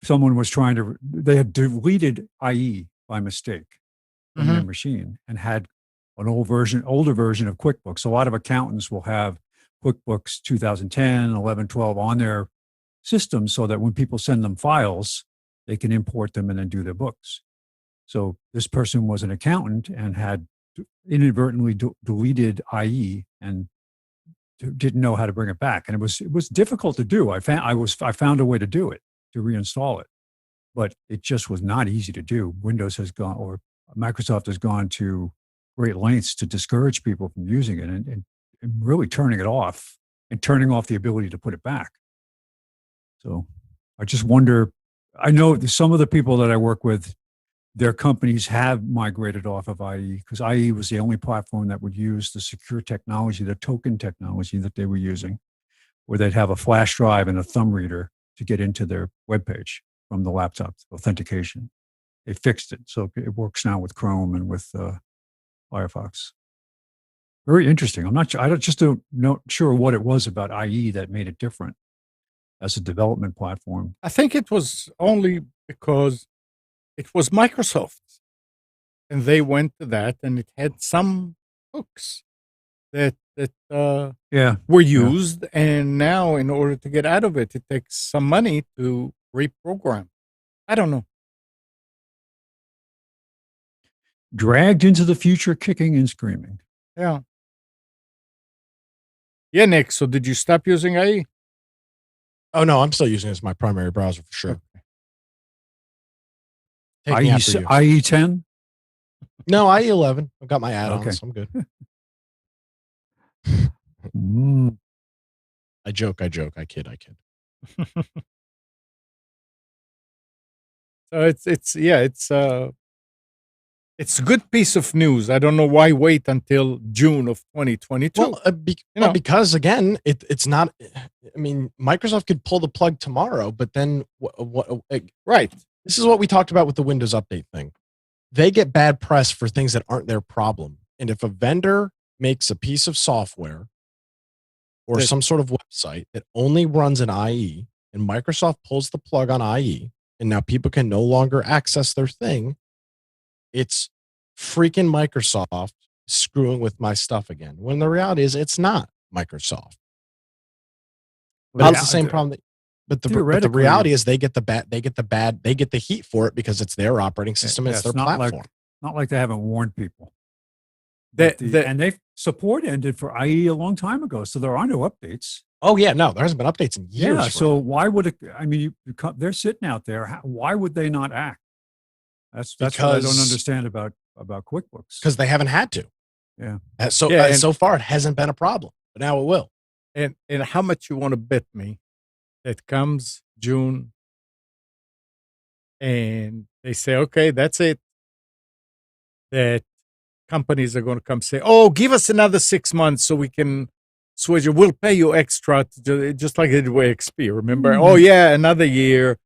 someone was they had deleted IE by mistake from their machine and had an older version of QuickBooks. A lot of accountants will have QuickBooks 2010, 11, 12 on their system so that when people send them files, they can import them and then do their books. So this person was an accountant and had inadvertently deleted IE and didn't know how to bring it back. And it was difficult to do. I found a way to do it, to reinstall it, but it just was not easy to do. Windows has gone, or Microsoft has gone to great lengths to discourage people from using it and really turning it off and turning off the ability to put it back. So I just wonder, I know some of the people that I work with, their companies have migrated off of IE because IE was the only platform that would use the secure technology, the token technology that they were using, where they'd have a flash drive and a thumb reader to get into their webpage from the laptop authentication. They fixed it, so it works now with Chrome and with Firefox. Very interesting. I'm not sure. Not sure what it was about IE that made it different as a development platform. I think it was only because it was Microsoft, and they went to that, and it had some hooks that were used, and now in order to get out of it, it takes some money to reprogram. I don't know. Dragged into the future, kicking and screaming. Yeah. Yeah, Nick. So did you stop using IE? Oh no, I'm still using it as my primary browser for sure. Okay. IE 10? No, IE 11. I've got my add-ons. So I'm good. I joke. I kid. So it's a good piece of news. I don't know why wait until June of 2022. Well, because again, it's not. I mean, Microsoft could pull the plug tomorrow, but then what? Right. This is what we talked about with the Windows Update thing. They get bad press for things that aren't their problem, and if a vendor makes a piece of software or some sort of website that only runs an IE, and Microsoft pulls the plug on IE, and now people can no longer access their thing, it's freaking Microsoft screwing with my stuff again. When the reality is, it's not Microsoft. But it's the same problem. But the reality is, they get the heat for it because it's their operating system, it's their platform. Not like they haven't warned people. And they support ended for IE a long time ago, so there are no updates. Oh yeah, no, there hasn't been updates in years. Yeah, so why would it? I mean, they're sitting out there. Why would they not act? That's what I don't understand about QuickBooks. Because they haven't had to. Yeah. So far, it hasn't been a problem, but now it will. And how much you want to bet me that comes June, and they say, okay, that's it. That companies are going to come say, oh, give us another 6 months so we can switch it. We'll pay you extra, just like it did with XP. Remember? Mm-hmm. Oh, yeah, another year.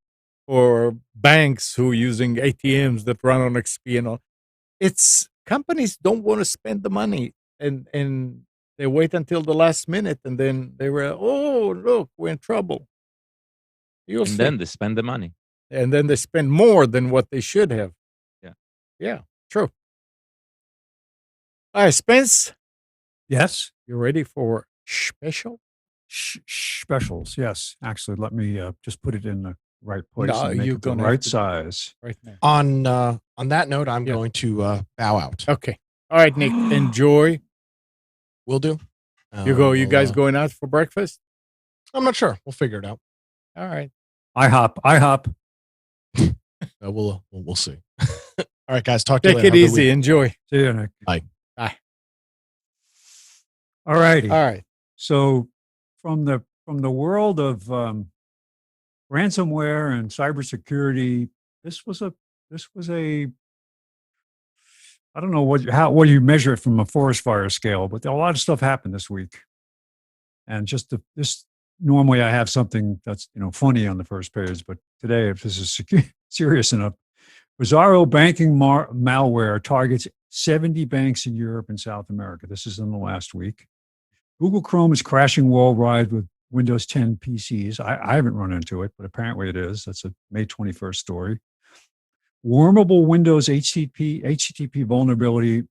Or banks who are using ATMs that run on XP and all. It's companies don't want to spend the money, and they wait until the last minute, and then they were, oh, look, we're in trouble. Then they spend the money. And then they spend more than what they should have. Yeah, true. All right, Spence. Yes? You ready for special? Specials, yes. Actually, let me just put it in the right place. No, and make it the right size. Right now. On that note, I'm going to bow out. Okay. All right, Nick. Enjoy. Will do. You guys going out for breakfast? I'm not sure. We'll figure it out. All right. I hop. We'll see. All right, guys. Talk to you later. Take it easy. Enjoy. See you, Nick. Bye. All righty. All right. So from the world of ransomware and cybersecurity, this was a I don't know what you measure it from a forest fire scale, but a lot of stuff happened this week. And just this normally I have something that's funny on the first page, but today, if this is serious enough, Bizarro banking malware targets 70 banks in Europe and South America. This is in the last week. Google Chrome is crashing worldwide with Windows 10 PCs. I haven't run into it, but apparently it is. That's a May 21st story. Wormable Windows HTTP vulnerability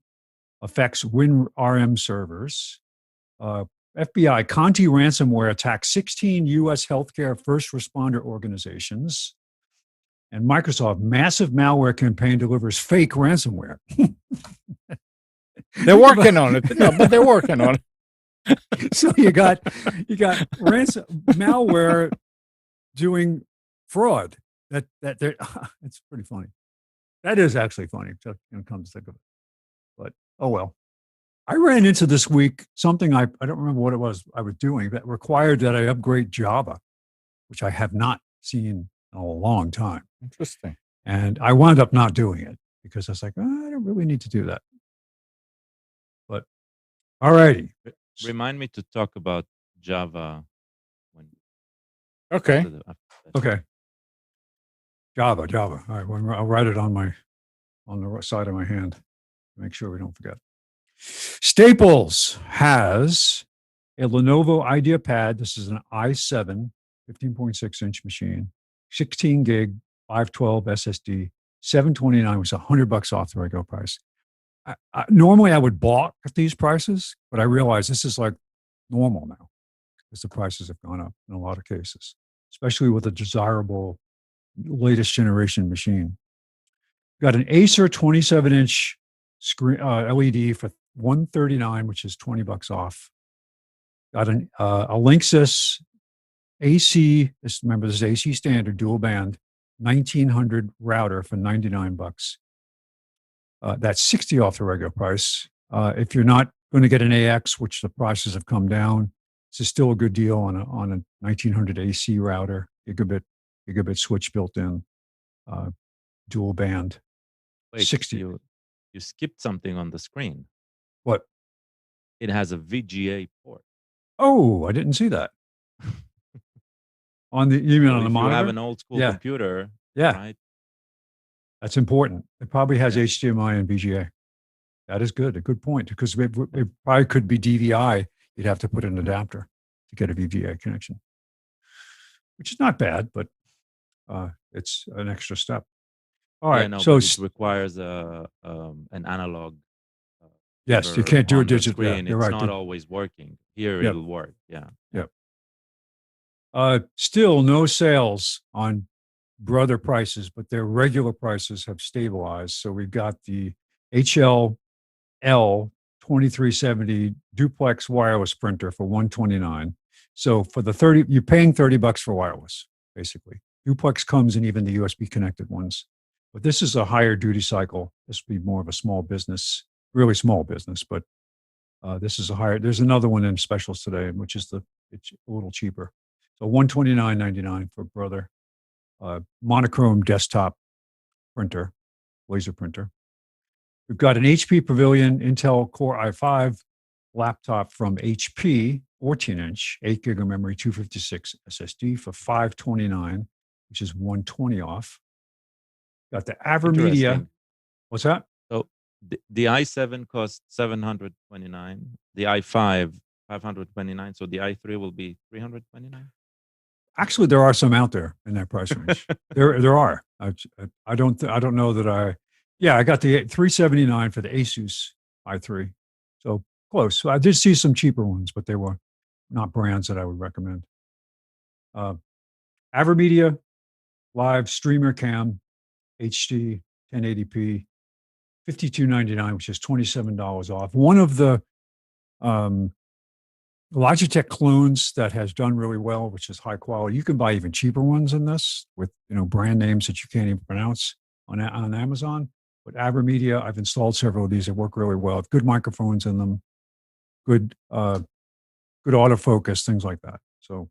affects WinRM servers. FBI Conti ransomware attacks 16 U.S. healthcare first responder organizations. And Microsoft massive malware campaign delivers fake ransomware. They're working on it. No, but they're working on it. So you got malware doing fraud. That it's pretty funny. That is actually funny when it comes to think of it. But oh well. I ran into this week something I don't remember what it was I was doing that required that I upgrade Java, which I have not seen in a long time. Interesting. And I wound up not doing it because I was like, I don't really need to do that. But all righty. Remind me to talk about Java when Okay. after the- after that. Okay. Java. All right. Well, I'll write it on the side of my hand to make sure we don't forget. Staples has a Lenovo IdeaPad. This is an i7 15.6-inch machine, 16 gig, 512 SSD, 729 was $100 off the regular price. Normally I would balk at these prices, but I realize this is like normal now because the prices have gone up in a lot of cases, especially with a desirable latest generation machine. Got an Acer 27-inch screen LED for $139, which is $20 off. Got a Linksys AC. Remember, this is AC standard dual band 1900 router for $99. That's $60 off the regular price. If you're not going to get an AX, which the prices have come down, this is still a good deal on a 1900 AC router, gigabit switch built in, dual band. Wait, 60. You skipped something on the screen. What? It has a VGA port. Oh, I didn't see that. On the you mean So on the if monitor? you have an old school Yeah. computer, Yeah. right? That's important. It probably has Yeah. HDMI and VGA. That is good. A good point because it probably could be DVI. You'd have to put an adapter to get a VGA connection, which is not bad, but it's an extra step. All right. Yeah, no, so but it requires an analog. yes, you lever can't do on it the digitally. Yeah, screen. you're It's right. not always working. Here Yep. it'll work. Yeah. Still no sales on Brother prices, but their regular prices have stabilized. So we've got the HLL 2370 duplex wireless printer for $129. So for the 30, you're paying $30 for wireless, basically. Duplex comes in even the USB connected ones. But this is a higher duty cycle. This would be more of a small business, really small business, but this is a higher. There's another one in specials today, which is it's a little cheaper. So $129.99 for Brother. Monochrome desktop printer, laser printer. We've got an HP Pavilion Intel Core i5 laptop from HP, 14-inch, 8 gig of memory, 256 SSD for $529, which is $120 off. Got the AverMedia. Interesting. What's that? So the i7 costs 729. The i5 529. So the i3 will be 329. Actually, there are some out there in that price range. there are. I don't know that I. Yeah, I got the 379 for the Asus i3. So close. So I did see some cheaper ones, but they were not brands that I would recommend. AverMedia Live Streamer Cam HD 1080p, $52.99, which is $27 off. One of the Logitech clones that has done really well, which is high quality. You can buy even cheaper ones in this with brand names that you can't even pronounce on Amazon. But AverMedia, I've installed several of these. They work really well. Good microphones in them, good autofocus, things like that. So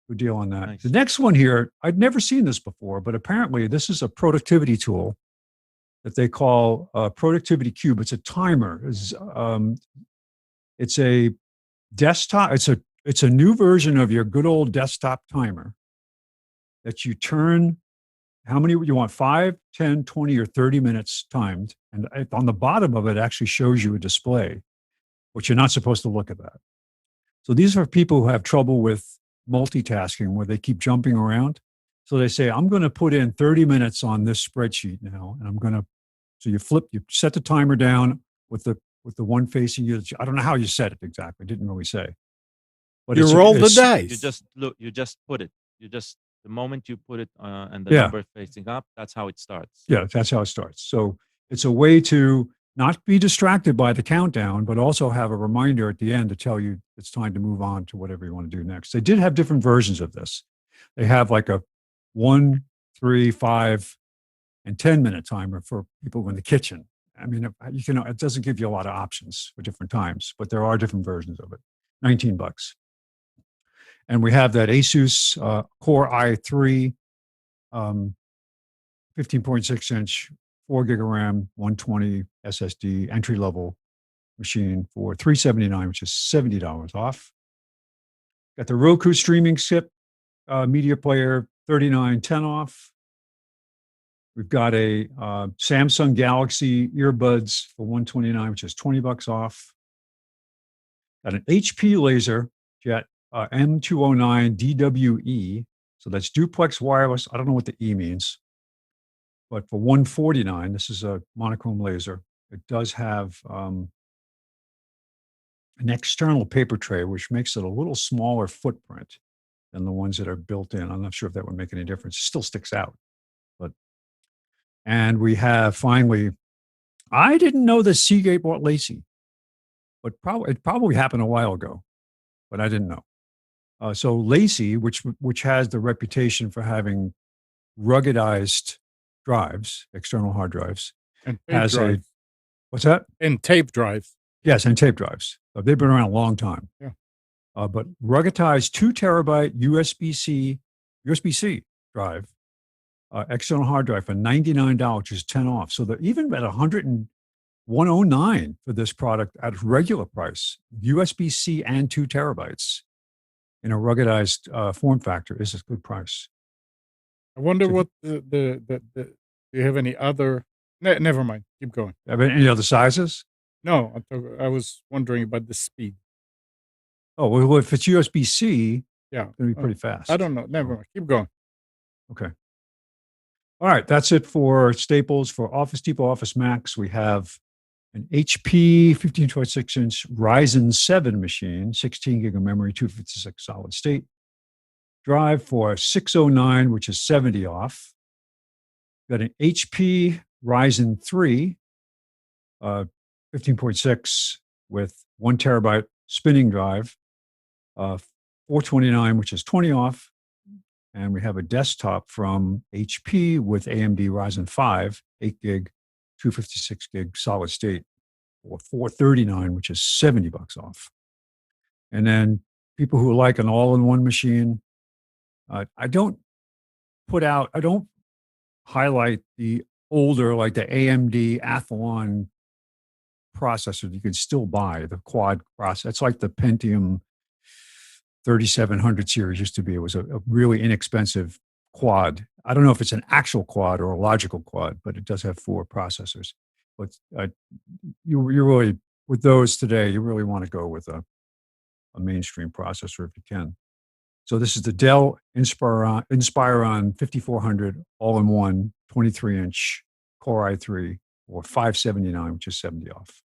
good deal on that. Nice. The next one here, I'd never seen this before, but apparently this is a productivity tool that they call Productivity Cube. It's a timer. It's a desktop. It's a new version of your good old desktop timer that you turn how many you want, 5, 10, 20, or 30 minutes timed. And on the bottom of it actually shows you a display, which you're not supposed to look at that. So these are people who have trouble with multitasking where they keep jumping around. So they say, I'm going to put in 30 minutes on this spreadsheet now. And so you set the timer down with the one facing you. I don't know how you set it exactly. Didn't really say. But you roll the dice. You just put it. The moment you put it and the number facing up, that's how it starts. Yeah, that's how it starts. So it's a way to not be distracted by the countdown, but also have a reminder at the end to tell you it's time to move on to whatever you want to do next. They did have different versions of this. They have like a 1, 3, 5, and 10-minute timer for people in the kitchen. I mean, it doesn't give you a lot of options for different times, but there are different versions of it. $19. And we have that Asus Core i3, 15.6-inch, 4 gig of RAM, 120 SSD, entry level machine for $379, which is $70 off. Got the Roku streaming skip media player, $39.10 off. We've got a Samsung Galaxy earbuds for $129, which is $20 off. Got an HP laser jet M209 DWE. So that's duplex wireless. I don't know what the E means, but for $149, this is a monochrome laser. It does have an external paper tray, which makes it a little smaller footprint than the ones that are built in. I'm not sure if that would make any difference. It still sticks out. And we have finally, I didn't know that Seagate bought Lacey, but it probably happened a while ago, but I didn't know. So Lacey, which has the reputation for having ruggedized drives, external hard drives, And has what's that? And tape drives. Yes, and tape drives. They've been around a long time. Yeah. But ruggedized 2 terabyte USB-C drive, external hard drive for $99, which is 10 off. So even at $109 for this product at regular price, USB-C and 2 terabytes in a ruggedized form factor is a good price. I wonder what do you have any other? Never mind. Keep going. Have any other sizes? No, I was wondering about the speed. Oh, well, if it's USB-C, Yeah, it's going to be pretty fast. I don't know. Never mind. Keep going. Okay. All right, that's it for staples. For Office Depot Office Max, we have an HP 15.6-inch Ryzen 7 machine, 16 gig of memory, 256 solid state drive for $609, which is 70 off. Got an HP Ryzen 3, 15.6 with 1 terabyte spinning drive, $429, which is 20 off. And we have a desktop from HP with AMD Ryzen 5, 8 gig, 256 gig solid state for $439, which is $70 off. And then people who like an all-in-one machine, I don't highlight the older, like the AMD Athlon processor that you can still buy, the quad processor. It's like the Pentium 3700 series used to be. It was a really inexpensive quad. I don't know if it's an actual quad or a logical quad, but it does have 4 processors. But you really, with those today, you really want to go with a mainstream processor if you can. So this is the Dell Inspiron 5400 all-in-one 23-inch Core i3 or $579, which is 70 off.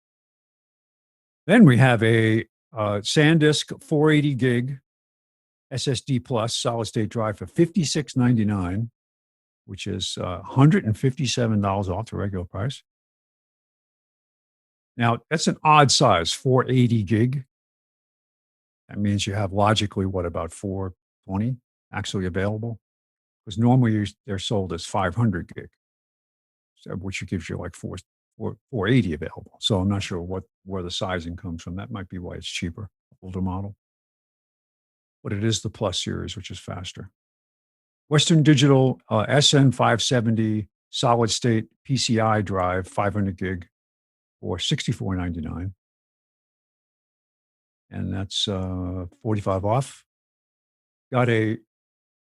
Then we have a SanDisk 480 gig SSD Plus solid state drive for $56.99, which is $157 off the regular price. Now, that's an odd size, 480 gig. That means you have logically, about 420 actually available? Because normally they're sold as 500 gig, which gives you like 480 available. So I'm not sure where the sizing comes from. That might be why it's cheaper, older model. But it is the Plus series, which is faster. Western Digital SN570 solid state PCI drive, 500 gig for $64.99. And that's 45 off. Got a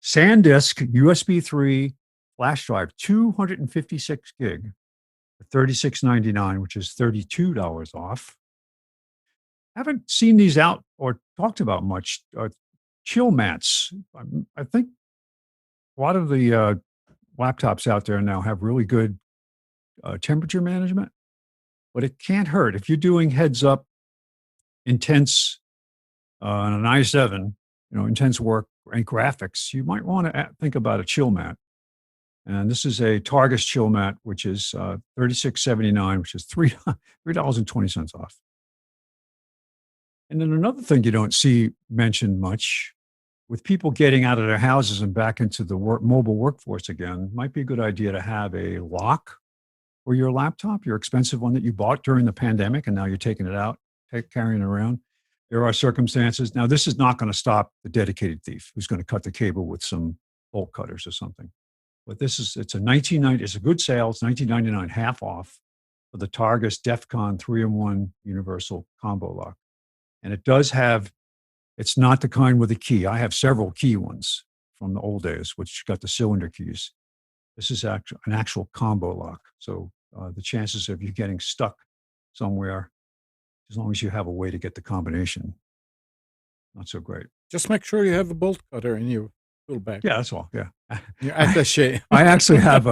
SanDisk USB 3 flash drive, 256 gig for $36.99, which is $32 off. Haven't seen these out or talked about much. Chill mats. I think a lot of the laptops out there now have really good temperature management, but it can't hurt. If you're doing heads up, intense on an i7, intense work and graphics, you might want to think about a chill mat. And this is a Targus chill mat, which is $36.79, which is $3.20 off. And then another thing you don't see mentioned much with people getting out of their houses and back into the mobile workforce again, might be a good idea to have a lock for your laptop, your expensive one that you bought during the pandemic, and now you're taking it out, carrying it around. There are circumstances. Now, this is not going to stop the dedicated thief who's going to cut the cable with some bolt cutters or something. But it's a $19.90. It's a good sale. It's $19.99, half off for the Targus DEFCON 3-in-1 universal combo lock. And it does have, it's not the kind with a key. I have several key ones from the old days, which got the cylinder keys. This is an actual combo lock. So the chances of you getting stuck somewhere, as long as you have a way to get the combination, not so great. Just make sure you have a bolt cutter in your tool bag. Yeah, that's all. Yeah. Your attaché. I actually have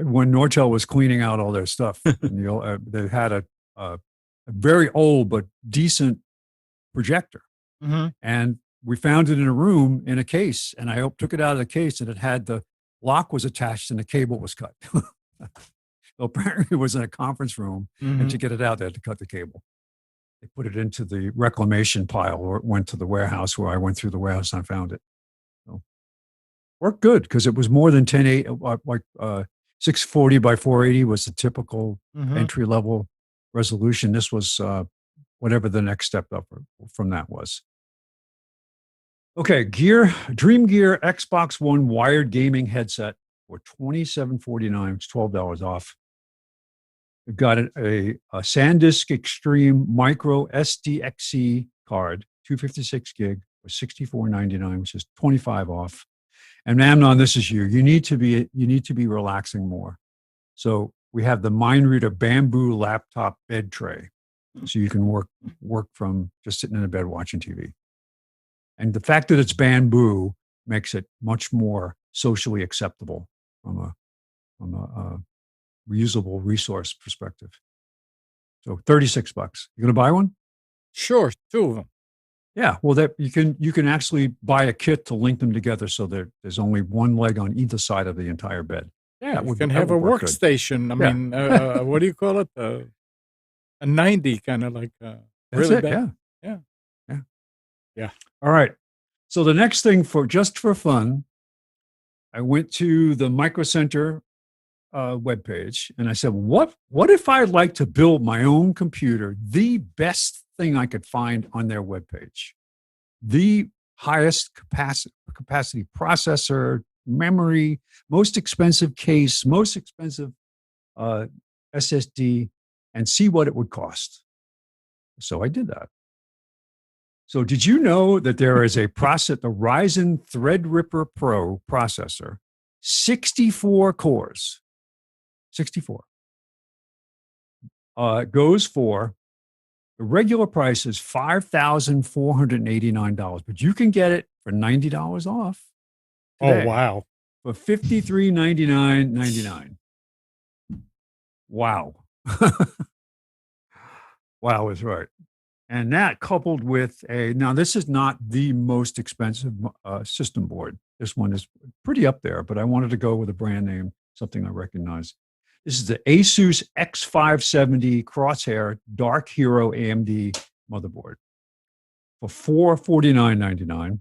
when Nortel was cleaning out all their stuff, they had a very old but decent projector. Mm-hmm. And we found it in a room in a case, and I took it out of the case, and it had the lock was attached and the cable was cut. So apparently it was in a conference room, Mm-hmm. and to get it out, they had to cut the cable. They put it into the reclamation pile, or it went to the warehouse, where I went through the warehouse and I found it. So worked good, because it was more than 640 by 480 was the typical Mm-hmm. entry level resolution. This was whatever the next step up from that was. Okay, Dream Gear Xbox One wired gaming headset for $27.49. It's $12 off. We've got a SanDisk Extreme Micro SDXC card, 256 gig for $64.99, which is $25 off. And Amnon, this is you. You need to be relaxing more. So we have the MindReader Bamboo laptop bed tray, so you can work from just sitting in a bed watching TV. And the fact that it's bamboo makes it much more socially acceptable from a reusable resource perspective. So $36. You gonna buy one? Sure, 2 of them. Yeah. Well, that you can actually buy a kit to link them together, so there's only one leg on either side of the entire bed. Yeah, you can have a workstation. I mean, what do you call it? A 90, kind of like That's really it. bad. Yeah. All right. So the next thing, just for fun, I went to the Micro Center webpage, and I said, what if I'd like to build my own computer, the best thing I could find on their webpage, the highest capacity processor, memory, most expensive case, most expensive SSD, and see what it would cost. So I did that. So did you know that there is the Ryzen Threadripper Pro processor, 64 cores, 64. Goes for, the regular price is $5,489, but you can get it for $90 off today. Oh, wow. For $53.99.99. Wow. Wow is right. And that coupled with now this is not the most expensive system board. This one is pretty up there, but I wanted to go with a brand name, something I recognize. This is the Asus X570 Crosshair Dark Hero AMD motherboard for $449.99.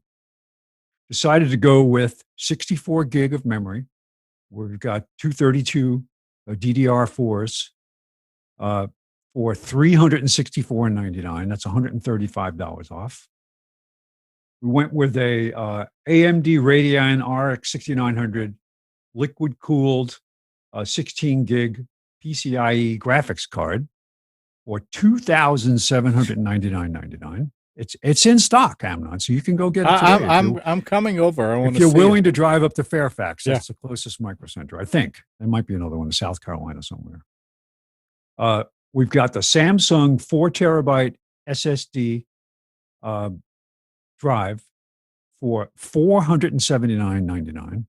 Decided to go with 64 gig of memory, where we've got 232 DDR4s for $364.99. That's $135 off. We went with a AMD Radeon RX 6900 liquid cooled 16 gig PCIe graphics card for $2,799.99. It's in stock, Amnon, so you can go get it today. I'm coming over. I want if to you're see willing it. to drive up to Fairfax, that's the closest Micro Center, I think. There might be another one in South Carolina somewhere. We've got the Samsung 4 terabyte SSD drive for $479.99.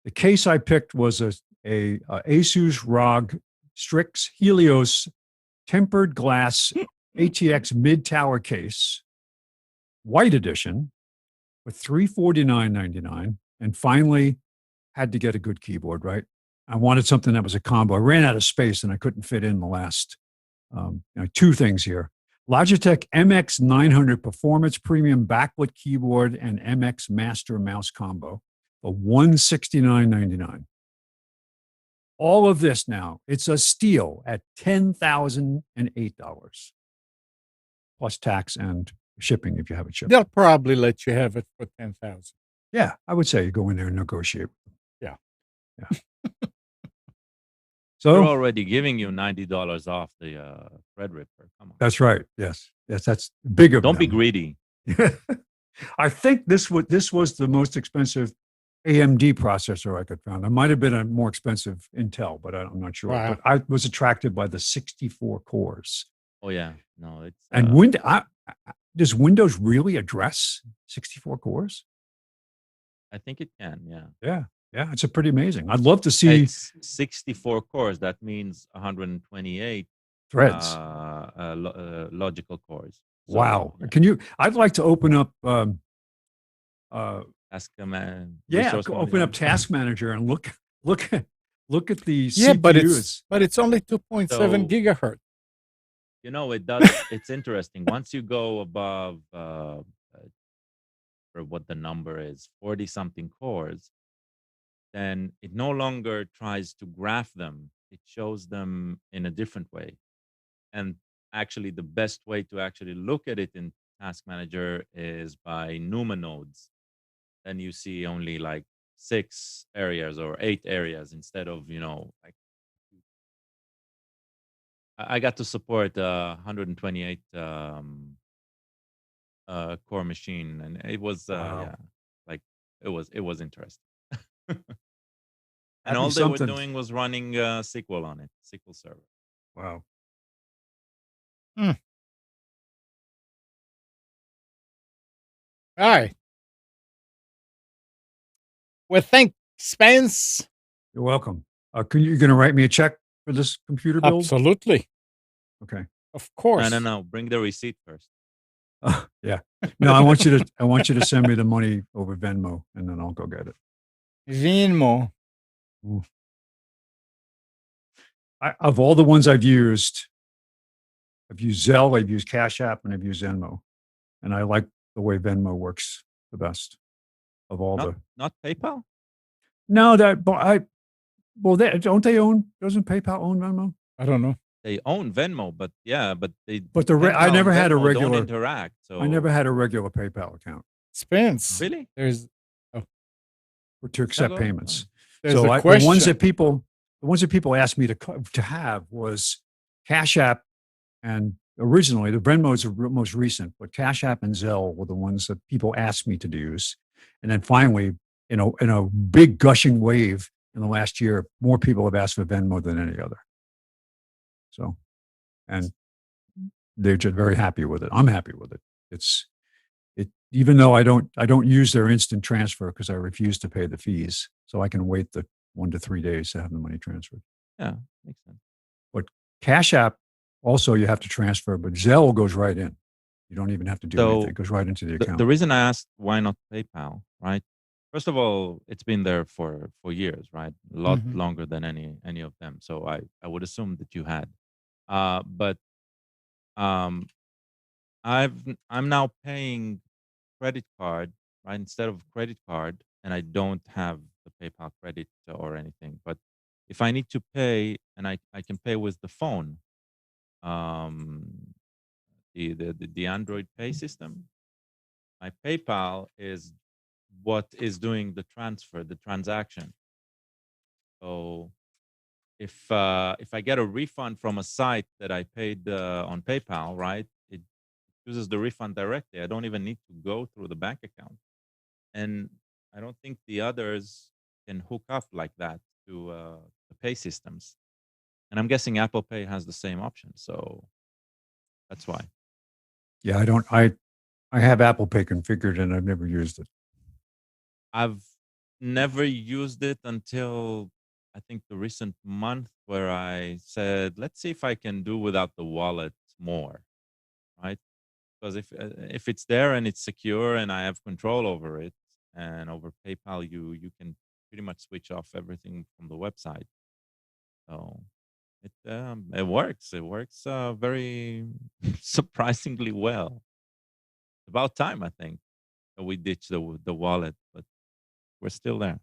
The case I picked was a Asus ROG Strix Helios tempered glass ATX mid-tower case, white edition, for $349.99. And finally, had to get a good keyboard, right? I wanted something that was a combo. I ran out of space and I couldn't fit in the last two things here. Logitech MX 900 Performance Premium Backlit Keyboard and MX Master Mouse Combo for $169.99. All of this now, it's a steal at $10,008 plus tax and shipping if you have it shipped. They'll probably let you have it for 10,000. Yeah, I would say you go in there and negotiate. Yeah. They're So already giving you $90 off the Threadripper. Come on. that's right. Yes. That's big of Don't them. be greedy. I think this was the most expensive AMD processor I could find. It might have been a more expensive Intel, but I'm not sure. Wow. But I was attracted by the 64 cores. Oh yeah, no, it's And does Windows really address 64 cores? I think it can. Yeah. Yeah, it's a pretty amazing. I'd love to see It's 64 cores. That means 128 threads. Logical cores. So, Wow. yeah. I'd like to open up Task command. open up Task Manager and look at the Yeah, CPUs. but it's only 2.7 So- gigahertz. You know, it does. It's interesting. Once you go above, or what the number is, 40 something cores, then it no longer tries to graph them. It shows them in a different way. And actually, the best way to actually look at it in Task Manager is by NUMA nodes. Then you see only like 6 areas or 8 areas instead of, like I got to support 128 core machine, and it was Wow. yeah, like it was interesting. That'd And be all they were something. doing was running SQL on it, SQL Server. Wow. All right. Well, thanks, Spence. You're welcome. You're going to write me a check for this computer build? Absolutely. Okay. Of course. No. Bring the receipt first. Yeah. No, I want you to send me the money over Venmo, and then I'll go get it. Venmo. Of all the ones I've used Zelle, I've used Cash App, and I've used Venmo, and I like the way Venmo works the best of all Not PayPal? No, don't they own? Doesn't PayPal own Venmo? I don't know. They own Venmo, but yeah, but they. But I PayPal never and had a Venmo regular. Don't interact. So I never had a regular PayPal account Spence. Really? There's to accept Go. payments. there's So a the question. ones that people asked me to have was Cash App, and originally the Venmo is the most recent, but Cash App and Zelle were the ones that people asked me to use, and then finally, in a big gushing wave in the last year, more people have asked for Venmo than any other. So, and they're just very happy with it. I'm happy with it. Even though I don't use their instant transfer because I refuse to pay the fees, so I can wait the 1 to 3 days to have the money transferred. Yeah, makes sense. But Cash App also you have to transfer, but Zelle goes right in. You don't even have to do anything; it goes right into the account. The reason I asked why not PayPal, right? First of all, it's been there for years, right? A lot longer than any of them. So I would assume that you had. But I'm now paying credit card, right? Instead of credit card, and I don't have the PayPal credit or anything. But if I need to pay, and I can pay with the phone, the Android Pay system, my PayPal is what is doing the transfer, the transaction. So if I get a refund from a site that I paid on PayPal, right, it uses the refund directly. I don't even need to go through the bank account, and I don't think the others can hook up like that to the pay systems. And I'm guessing Apple Pay has the same option, so that's why. Yeah, I don't. I have Apple Pay configured, and I've never used it. I've never used it until I think the recent month where I said, let's see if I can do without the wallet more, right? Because if it's there and it's secure and I have control over it, and over PayPal you can pretty much switch off everything from the website. So It works. It works very surprisingly well. About time, I think, that we ditched the wallet, but we're still there.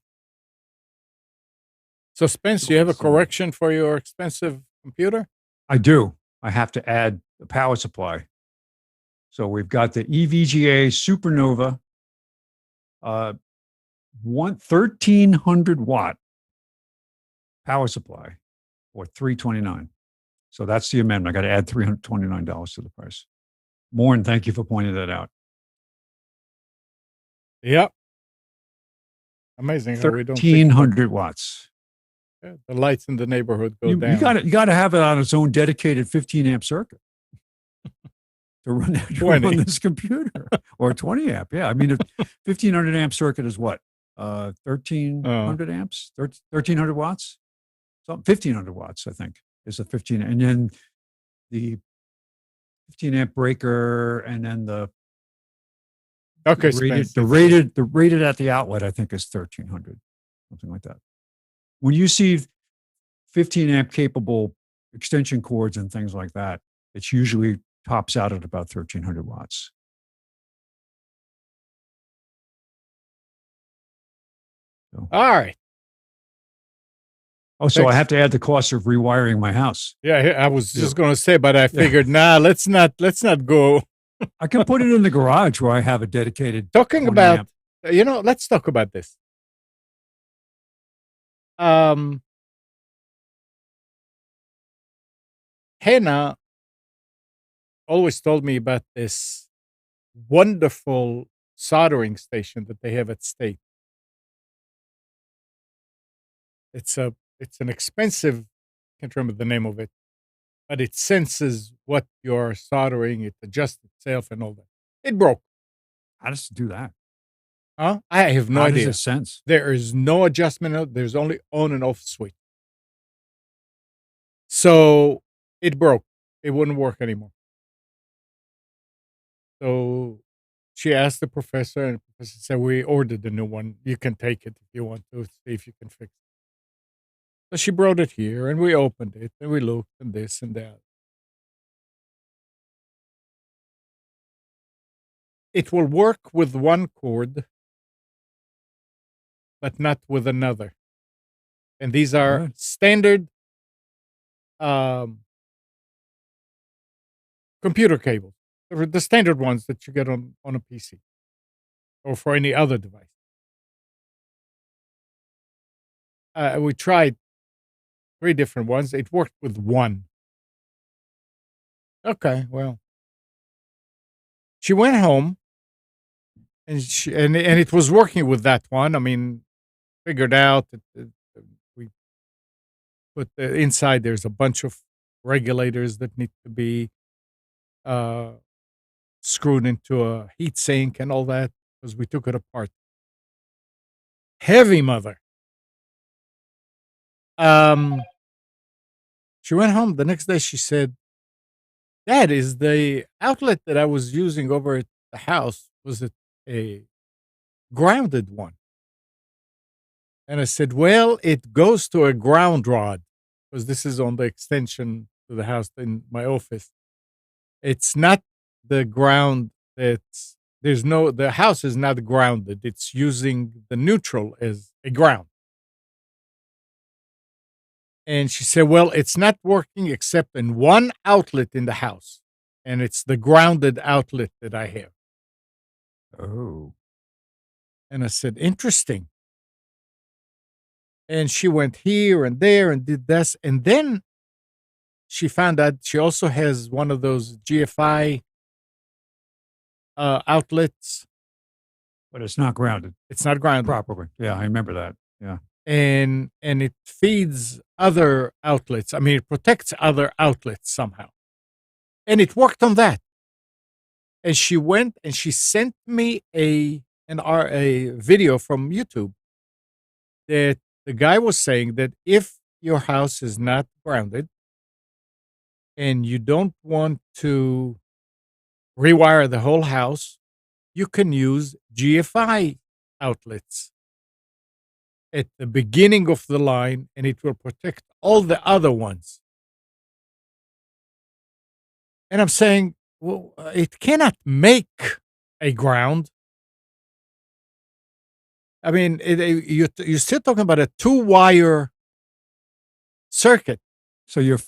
So, Spence, you have a So- correction for your expensive computer? I do. I have to add the power supply. So we've got the EVGA Supernova, 1300 watt power supply, or $329. So that's the amendment. I got to add $329 to the price. Morn, thank you for pointing that out. Yep. Amazing how we don't think about 1300 watts. it. The lights in the neighborhood go You down. got to have it on its own dedicated 15 amp circuit to run, to run 20. this computer, or 20 amp. Yeah, I mean, a 1500 amp circuit is what? 1300 amps, 1300 watts, so 1500 watts, I think, is a 15, and then the 15 amp breaker, and then the Okay, rated, Spence. the rated at the outlet, I think, is 1300, something like that. When you see 15 amp capable extension cords and things like that, it's usually tops out at about 1300 watts. So, All right. oh, so I Thanks. have to add the cost of rewiring my house. Yeah, I was Yeah. just going to say, but I figured, nah, let's not go. I can put it in the garage where I have a dedicated. Talking 20 about, amp. let's talk about this. Hannah always told me about this wonderful soldering station that they have at State. It's an expensive, can't remember the name of it, but it senses what you're soldering, it adjusts itself and all that. It broke. How does it do that? Huh? I have no How idea. does it sense? There is no adjustment. There's only on and off switch. So it broke. It wouldn't work anymore. So she asked the professor, and the professor said, "We ordered a new one. You can take it if you want to, see if you can fix it." So she brought it here, and we opened it, and we looked, and this and that. It will work with one cord, but not with another. And these are Right. standard computer cables. They're the standard ones that you get on a PC or for any other device. We tried 3 different ones. It worked with one. Okay, well. She went home and and it was working with that one. I mean, figured out that we put inside there's a bunch of regulators that need to be screwed into a heat sink and all that because we took it apart. Heavy mother. She went home the next day. She said, "Dad, is the outlet that I was using over at the house, was it a grounded one?" And I said, "Well, it goes to a ground rod because this is on the extension to the house in my office. It's not the ground that's the house is not grounded. It's using the neutral as a ground." And she said, "Well, it's not working except in one outlet in the house, and it's the grounded outlet that I have." Oh, And I said, "Interesting." And she went here and there and did this. And then she found out she also has one of those GFI outlets. but it's not grounded It's not grounded. properly. Yeah, I remember that. Yeah. And it feeds other outlets. I mean, it protects other outlets somehow. And it worked on that. And she went and she sent me a video from YouTube that the guy was saying that if your house is not grounded and you don't want to rewire the whole house, you can use GFI outlets at the beginning of the line, and it will protect all the other ones. And I'm saying, well, it cannot make a ground. I mean, you're still talking about a 2-wire circuit. So you're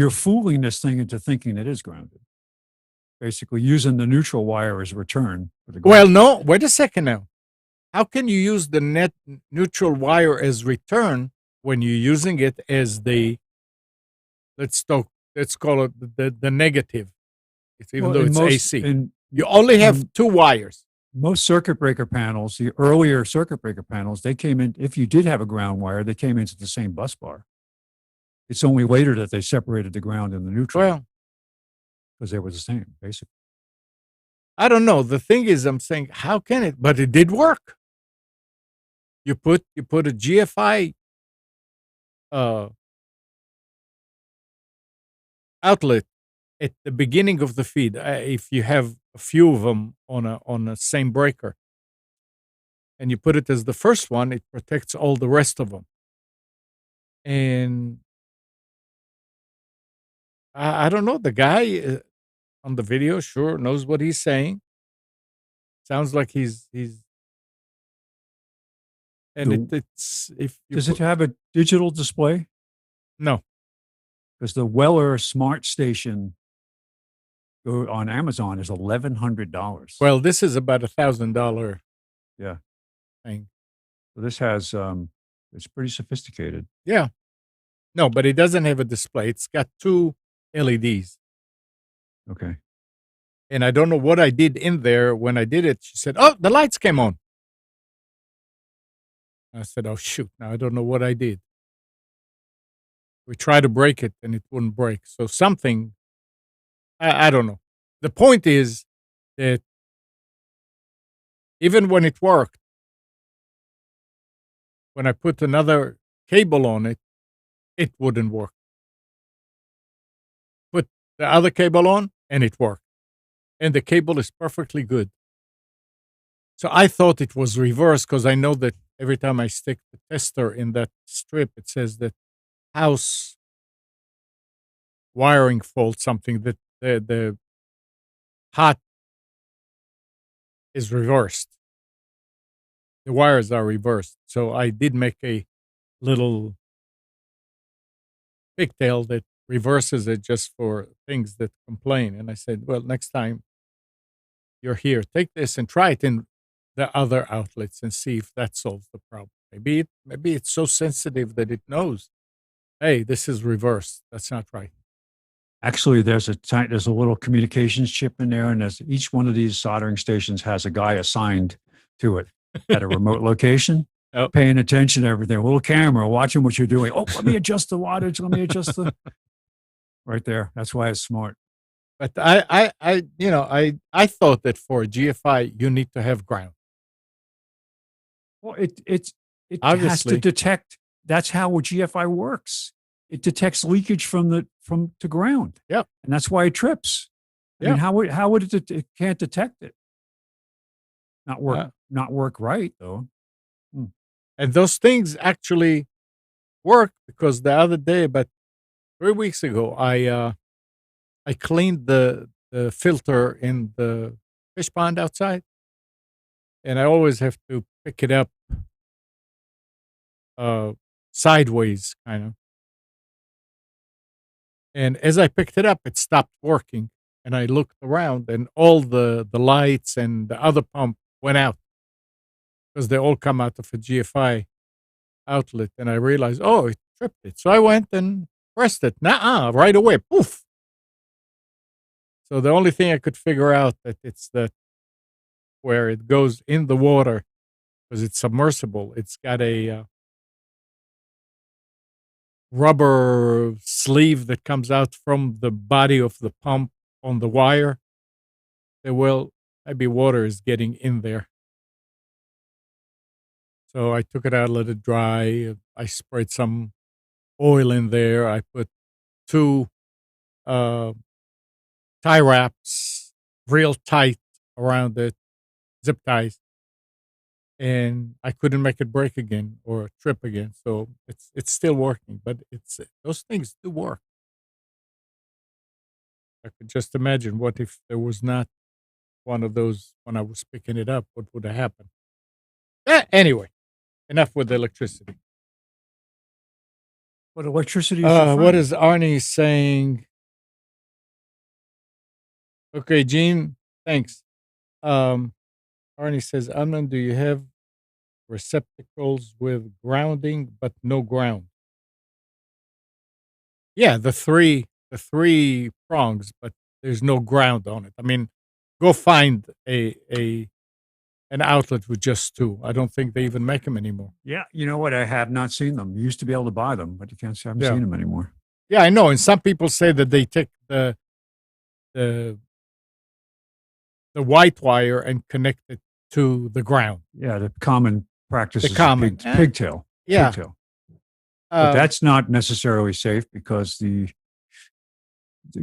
fooling this thing into thinking it is grounded. Basically, using the neutral wire as return for the Well, ground. no, wait a second now. How can you use the net neutral wire as return when you're using it as the let's talk let's call it the negative? It's, even Well, though in it's most AC, in you only have in 2 wires. most circuit breaker panels, the earlier circuit breaker panels, they came in. If you did have a ground wire, they came into the same bus bar. It's only later that they separated the ground and the neutral Well, because they were the same, basically. I don't know. The thing is, I'm saying, how can it? But it did work. You put a GFI uh, outlet at the beginning of the feed. If you have a few of them on a same breaker, and you put it as the first one, it protects all the rest of them. And I don't know. The guy on the video sure knows what he's saying. Sounds like he's and it's if you Does it have a digital display? no. Because the Weller Smart Station on Amazon is $1,100. Well, this is about $1,000 yeah. thing. So this has it's pretty sophisticated. Yeah. No, but it doesn't have a display. It's got 2 LEDs. Okay. And I don't know what I did in there. When I did it, she said, "Oh, the lights came on." I said, "Oh, shoot. Now I don't know what I did." We tried to break it and it wouldn't break. So something, I don't know. The point is that even when it worked, when I put another cable on it, it wouldn't work. Put the other cable on and it worked. And the cable is perfectly good. So I thought it was reversed because I know that every time I stick the tester in that strip, it says that house wiring fault, something that the hot is reversed. The wires are reversed. So I did make a little pigtail that reverses it just for things that complain. And I said, well, next time you're here, take this and try it in the other outlets and see if that solves the problem. Maybe it's so sensitive that it knows, hey, this is reversed. That's not right. Actually, there's a little communications chip in there, and each one of these soldering stations has a guy assigned to it at a remote location, Oh. paying attention to everything. A little camera watching what you're doing. Oh, let me adjust the wattage. Let me adjust the right there. That's why it's smart. But I thought that for GFI you need to have ground. Well, it has to Obviously. detect. That's how GFI works. It detects leakage from to ground. Yep. And that's why it trips. I Yep. mean, how would it can't detect it? Not work right though. And those things actually work because the other day, about 3 weeks ago, I cleaned the filter in the fish pond outside, and I always have to pick it up sideways, kind of. And as I picked it up, it stopped working, and I looked around, and all the lights and the other pump went out because they all come out of a GFI outlet, and I realized, oh, it tripped it. So I went and pressed it. Nuh-uh, right away, poof. So the only thing I could figure out that it's that where it goes in the water because it's submersible. It's got a rubber sleeve that comes out from the body of the pump on the wire. Well, maybe water is getting in there. So I took it out, let it dry. I sprayed some oil in there. I put 2 tie wraps real tight around it, zip ties, and I couldn't make it break again or trip again. So it's still working, but it's those things do work. I could just imagine what if there was not one of those when I was picking it up, what would have happened? Anyway, enough with electricity. But electricity is your What friend. is Arnie saying? Okay, Gene, thanks. Arnie says, Amnon, do you have receptacles with grounding but no ground? Yeah, the three prongs, but there's no ground on it. I mean, go find a an outlet with just two. I don't think they even make them anymore. Yeah, you know what? I have not seen them. You used to be able to buy them, but you can't say I haven't Yeah. seen them anymore. Yeah, I know. And some people say that they take the white wire and connect it to the ground. Yeah, the common practice The is common, pigtail. yeah. Pigtail. But that's not necessarily safe because the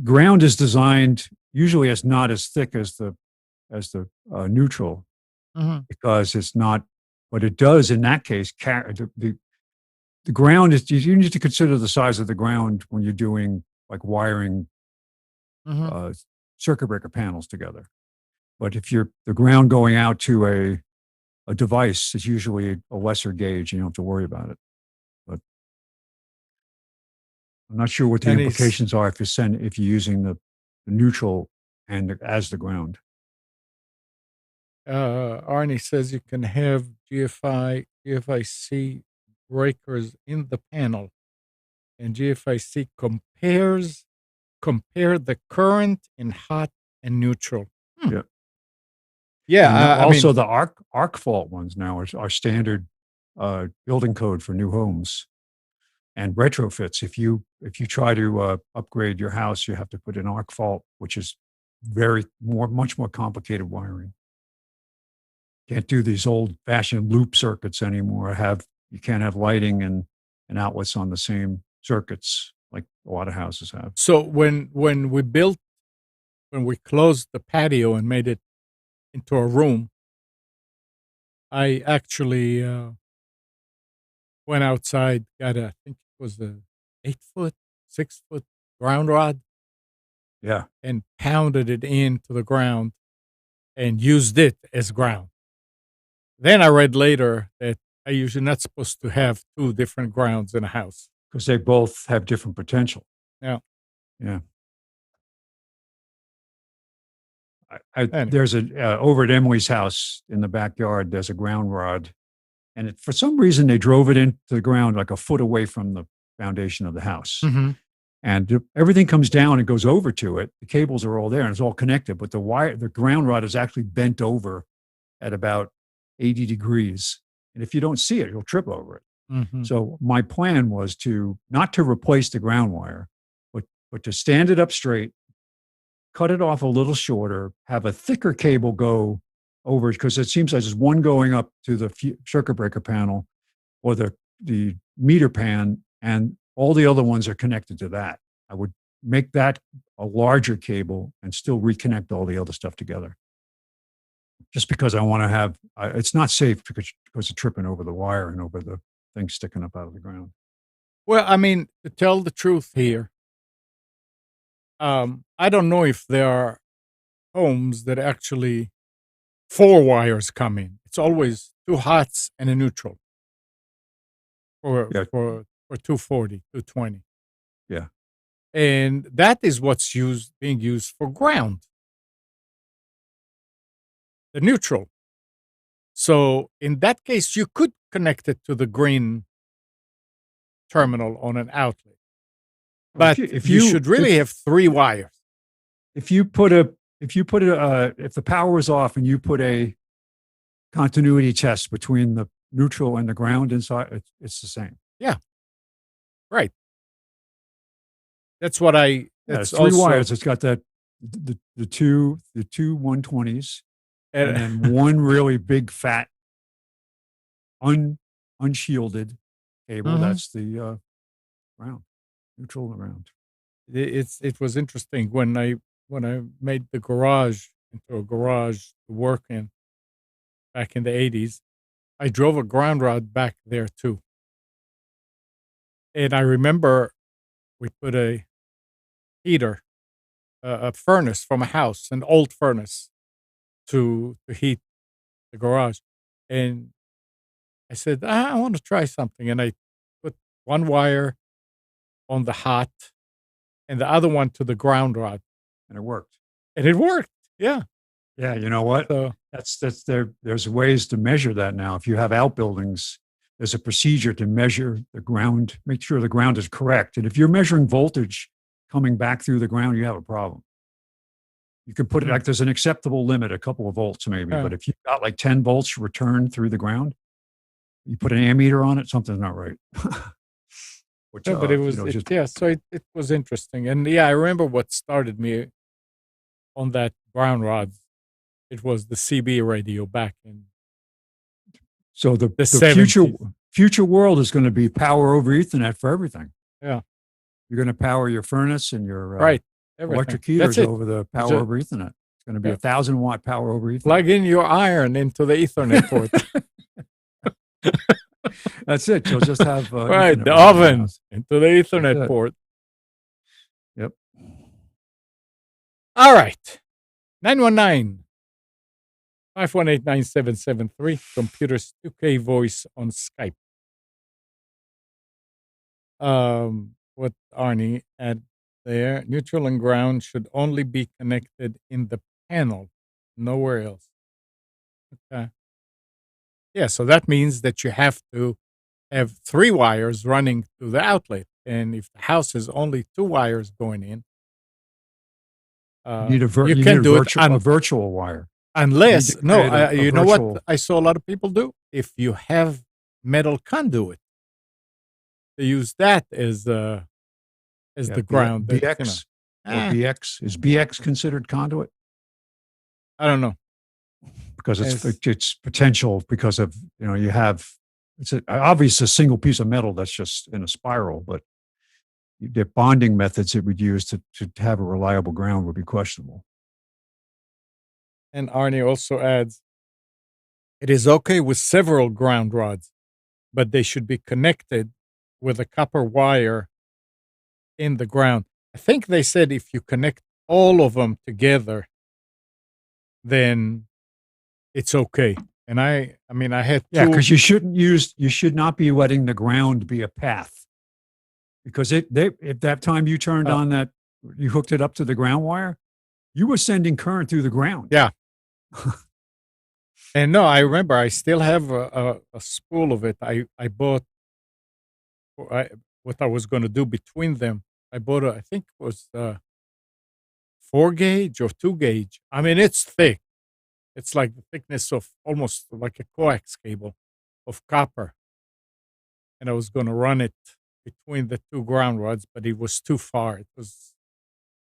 ground is designed usually as not as thick as the neutral Mhm. because it's not. But it does in that case. The ground is you need to consider the size of the ground when you're doing like wiring Mhm. circuit breaker panels together. But if you're the ground going out to a device is usually a lesser gauge, you don't have to worry about it. But I'm not sure what the And implications are if you're using the neutral and as the ground. Arnie says you can have GFIC breakers in the panel, and GFIC compare the current in hot and neutral. Yeah. Yeah, And I also mean, the arc fault ones now are standard building code for new homes and retrofits. If you try to upgrade your house, you have to put an arc fault, which is much more complicated wiring. Can't do these old fashioned loop circuits anymore. You can't have lighting and outlets on the same circuits like a lot of houses have. so when we closed the patio and made it into a room, I actually went outside, got I think it was a 8 foot, 6 foot ground rod, Yeah. and pounded it into the ground and used it as ground. Then I read later that I usually not supposed to have two different grounds in a house. Because they both have different potential. Yeah. Yeah. Anyway. There's over at Emily's house in the backyard, there's a ground rod. And for some reason, they drove it into the ground like a foot away from the foundation of the house. Mhm. And everything comes down and goes over to it. The cables are all there and it's all connected, but the ground rod is actually bent over at about 80 degrees. And if you don't see it, you'll trip over it. Mhm. So my plan was not to replace the ground wire, but to stand it up straight, cut it off a little shorter, have a thicker cable go over, because it seems like there's one going up to the circuit breaker panel or the meter pan, and all the other ones are connected to that. I would make that a larger cable and still reconnect all the other stuff together. Just because I want to have, it's not safe because of tripping over the wire and over the thing sticking up out of the ground. Well, I mean, to tell the truth here, I don't know if there are homes that actually 4 wires come in. It's always 2 hots and a neutral for Yeah. for 240, 220. Yeah. And that is what's being used for ground. The neutral. So in that case, you could connect it to the green terminal on an outlet. But if you should really have 3 wires. If the power is off and you put a continuity test between the neutral and the ground inside, it's the same. Yeah. Right. That's what It's 3 wires. It's got the two 120s and then one really big fat unshielded cable. Mhm. That's the ground, neutral and ground. It was interesting when I made the garage into a garage to work in back in the 80s. I drove a ground rod back there too. And I remember we put a heater a furnace from a house, an old furnace, to heat the garage, and I said, I want to try something, and I put one wire on the hot and the other one to the ground rod, And it worked. and it worked. Yeah. Yeah, you know what? So That's there. There's ways to measure that now. If you have outbuildings, there's a procedure to measure the ground, make sure the ground is correct. And if you're measuring voltage coming back through the ground, you have a problem. You can put it like there's an acceptable limit, a couple of volts maybe, Yeah. but if you've got like 10 volts return through the ground, you put an ammeter on it, something's not right. Which, no, but it you was know, it, just yeah. So it was interesting, and yeah, I remember what started me on that brown rod. It was the CB radio back in so the the future 70s. future world is going to be power over Ethernet for everything. Yeah. You're going to power your furnace and your Right. Everything. electric That's heaters it. over the power ju- over Ethernet. It's going to be Yeah. 1,000-watt power over Ethernet. Plug in your iron into the Ethernet port. That's it. You'll just have Right. Ethernet The running in oven house. into the Ethernet it. port. Yep. All right. 919 518 9773. Computers 2K voice on Skype. What Arnie had there, neutral and ground should only be connected in the panel, nowhere else. Okay. Yeah, so that means that you have to have 3 wires running to the outlet. And if the house has only 2 wires going in, You need a you you can need do a virtual wire. unless, to no, create a you know what virtual- I saw a lot of people do? If you have metal conduit, they use that as Yeah, the ground. that, BX or eh, BX. Is BX considered conduit? I don't know. Because As- it's potential because of, you have, it's obviously a single piece of metal that's just in a spiral, but the bonding methods it would use to have a reliable ground would be questionable. And Arnie also adds, it is okay with several ground rods, but they should be connected with a copper wire in the ground. I think they said if you connect all of them together, then it's okay. And I mean, I had Yeah, two. because you should not be letting the ground be a path. Because if that time you turned Oh. on that, you hooked it up to the ground wire, you were sending current through the ground. Yeah. And no, I remember I still have a spool of it. I bought what I was going to do between them. I bought I think it was 4 gauge or 2 gauge. I mean, it's thick. It's like the thickness of almost like a coax cable of copper. And I was going to run it between the 2 ground rods, but it was too far. It was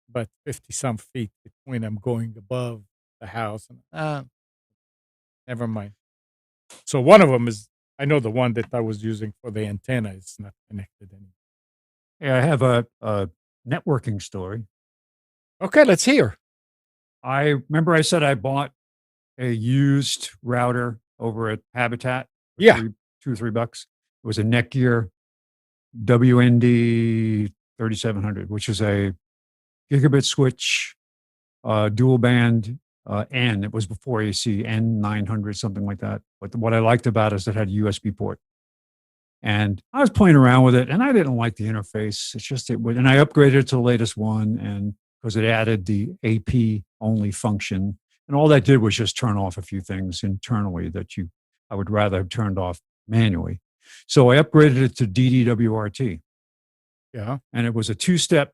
about 50 some feet between them going above the house. And never mind. So one of them is, I know the one that I was using for the antenna is not connected anymore. Yeah, I have a networking story. Okay, let's hear. I remember I said I bought a used router over at Habitat. For Yeah. $2 or $3. It was a Netgear WND 3700, which is a gigabit switch, dual band N. It was before AC, N900, something like that. But what I liked about it is it had a USB port. And I was playing around with it, and I didn't like the interface. It's just and I upgraded it to the latest one, and because it added the AP only function, and all that did was just turn off a few things internally that I would rather have turned off manually. So I upgraded it to DDWRT, Yeah. and it was a 2-step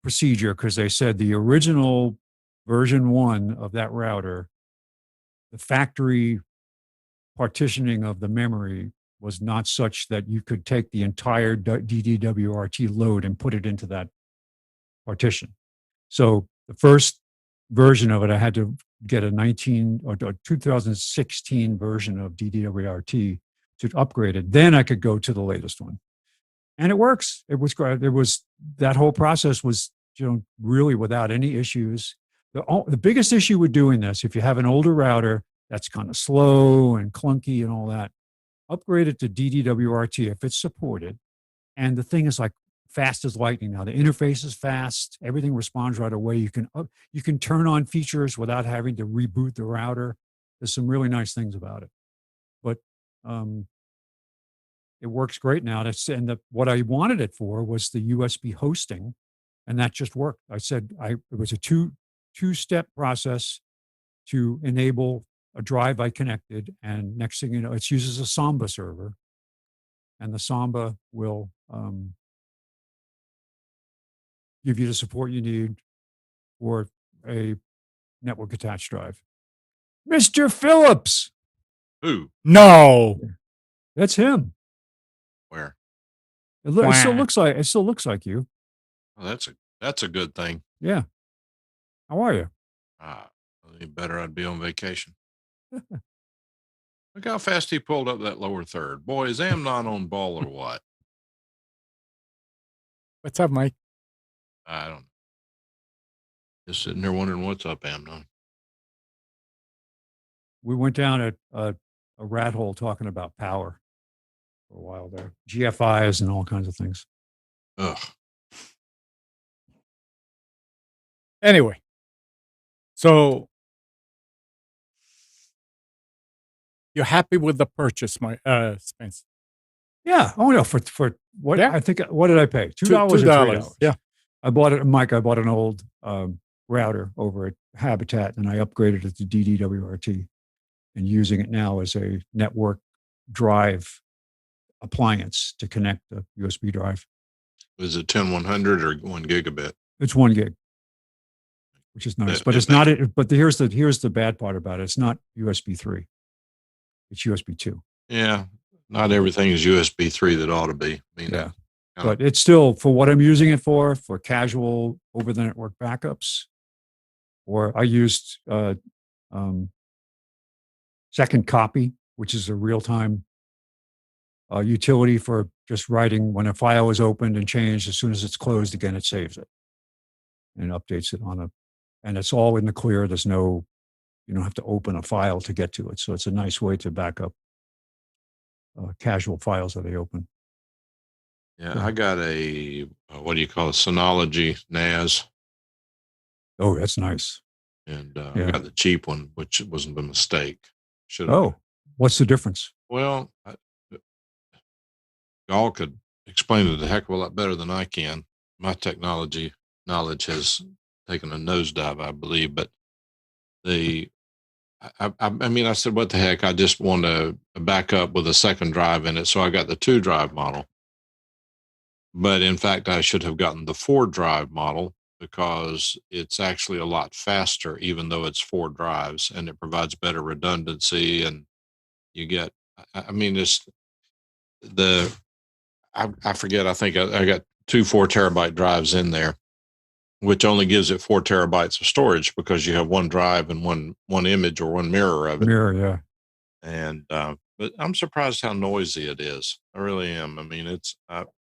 procedure because they said the original version 1 of that router, the factory partitioning of the memory was not such that you could take the entire DDWRT load and put it into that partition. So the first version of it, I had to get a 2016 version of DDWRT to upgrade it. Then I could go to the latest one. And it works. It was great. That whole process was, really without any issues. The biggest issue with doing this, if you have an older router that's kind of slow and clunky and all that, upgrade it to DDWRT if it's supported. And the thing is like fast as lightning now. The interface is fast. Everything responds right away. You can turn on features without having to reboot the router. There's some really nice things about it, but it works great now. What I wanted it for was the USB hosting, and that just worked. It was a two-step process to enable a drive I connected, and next thing you know, it uses a Samba server, and the Samba will give you the support you need for a network attached drive. Mr. Phillips. Who? No. That's him. Where? It still looks like you. Well, that's a good thing. Yeah. How are you? Any better, I'd be on vacation. Look how fast he pulled up that lower third. Boy, is Amnon on ball or what? What's up, Mike? I don't know. Just sitting there wondering what's up, Amnon. We went down a rat hole talking about power for a while there. GFIs and all kinds of things. Ugh. Anyway, so you're happy with the purchase, Spence? Yeah. Oh no, for what? Yeah. I think, what did I pay? $2 or $3? Yeah. I bought an old router over at Habitat, and I upgraded it to DDWRT, and using it now as a network drive appliance to connect the USB drive. Is it 10100 or 1 gigabit? It's 1 gig, which is nice, but it's not. But here's the bad part about it. It's not USB 3. It's USB 2. Yeah, not everything is USB 3 that ought to be. I mean, yeah, but it's still, for what I'm using it for casual over the network backups, or I used Second Copy, which is a real time utility for just writing when a file is opened and changed. As soon as it's closed again, it saves it and updates it and it's all in the clear. You don't have to open a file to get to it. So it's a nice way to back up casual files that they open. Yeah, I got what do you call it? Synology NAS. Oh, that's nice. And I got the cheap one, which wasn't a mistake. What's the difference? Well, y'all could explain it a heck of a lot better than I can. My technology knowledge has taken a nosedive, I believe. But I said, what the heck? I just want to back up with a second drive in it. So I got the 2 drive model. But in fact, I should have gotten the 4 drive model, because it's actually a lot faster, even though it's 4 drives, and it provides better redundancy. And you get, I forget, I think I got 2 4 terabyte drives in there, which only gives it 4 terabytes of storage, because you have 1 drive and one image or 1 mirror of it. Yeah. And, but I'm surprised how noisy it is. I really am. I mean, it's,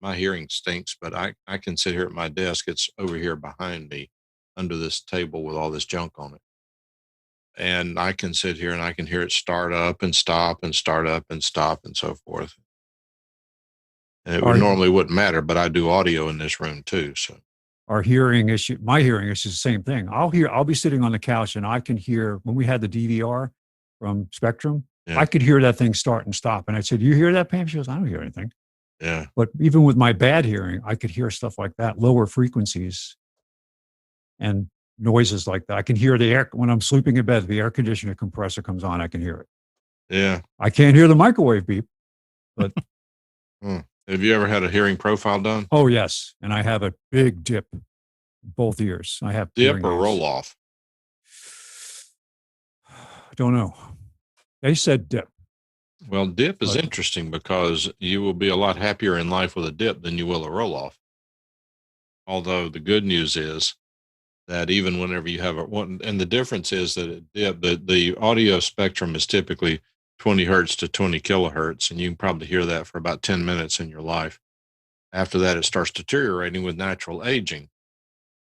my hearing stinks, but I can sit here at my desk. It's over here behind me under this table with all this junk on it. And I can sit here and I can hear it start up and stop and start up and stop and so forth. And it normally wouldn't matter, but I do audio in this room too. So my hearing issue is the same thing. I'll be sitting on the couch and I can hear, when we had the DVR from Spectrum, I could hear that thing start and stop. And I said, "You hear that, Pam?" She goes, "I don't hear anything." Yeah. But even with my bad hearing, I could hear stuff like that, lower frequencies and noises like that. I can hear the air when I'm sleeping in bed. The air conditioner compressor comes on. I can hear it. Yeah. I can't hear the microwave beep, but have you ever had a hearing profile done? Oh yes, and I have a big dip in both ears. I have dip or roll off. I don't know. They said dip. Well, dip is interesting, because you will be a lot happier in life with a dip than you will a roll off. Although the good news is that even whenever you have and the difference is that the audio spectrum is typically 20 hertz to 20 kilohertz, and you can probably hear that for about 10 minutes in your life. After that, it starts deteriorating with natural aging.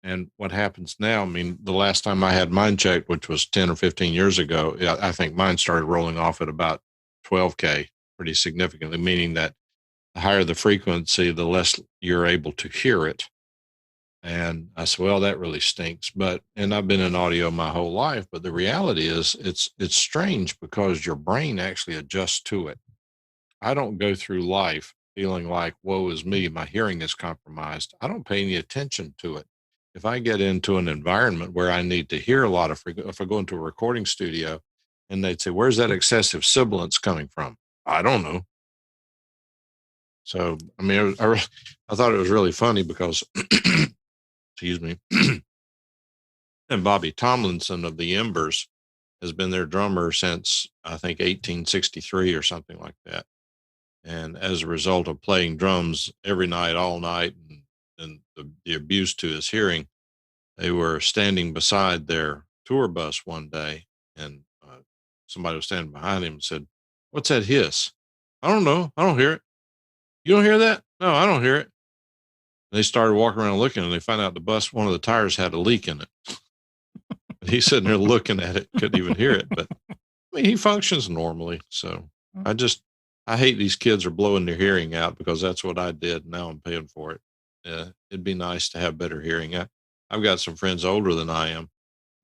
And what happens now, I mean, the last time I had mine checked, which was 10 or 15 years ago, I think mine started rolling off at about 12K pretty significantly, meaning that the higher the frequency, the less you're able to hear it. And I said, well, that really stinks. And I've been in audio my whole life, but the reality is it's strange because your brain actually adjusts to it. I don't go through life feeling like, woe is me, my hearing is compromised. I don't pay any attention to it. If I get into an environment where I need to hear a lot of frequency, if I go into a recording studio and they'd say, where's that excessive sibilance coming from? I don't know. So, I mean, I thought it was really funny because, excuse me, and Bobby Tomlinson of the Embers has been their drummer since, I think, 1863 or something like that. And as a result of playing drums every night, all night, and the abuse to his hearing, they were standing beside their tour bus one day, and somebody was standing behind him and said, "What's that hiss?" "I don't know. I don't hear it." "You don't hear that?" "No, I don't hear it." And they started walking around looking, and they found out the bus, one of the tires had a leak in it. And he's sitting there looking at it, couldn't even hear it. But I mean, he functions normally. So I hate these kids are blowing their hearing out because that's what I did. Now I'm paying for it. It'd be nice to have better hearing. I've got some friends older than I am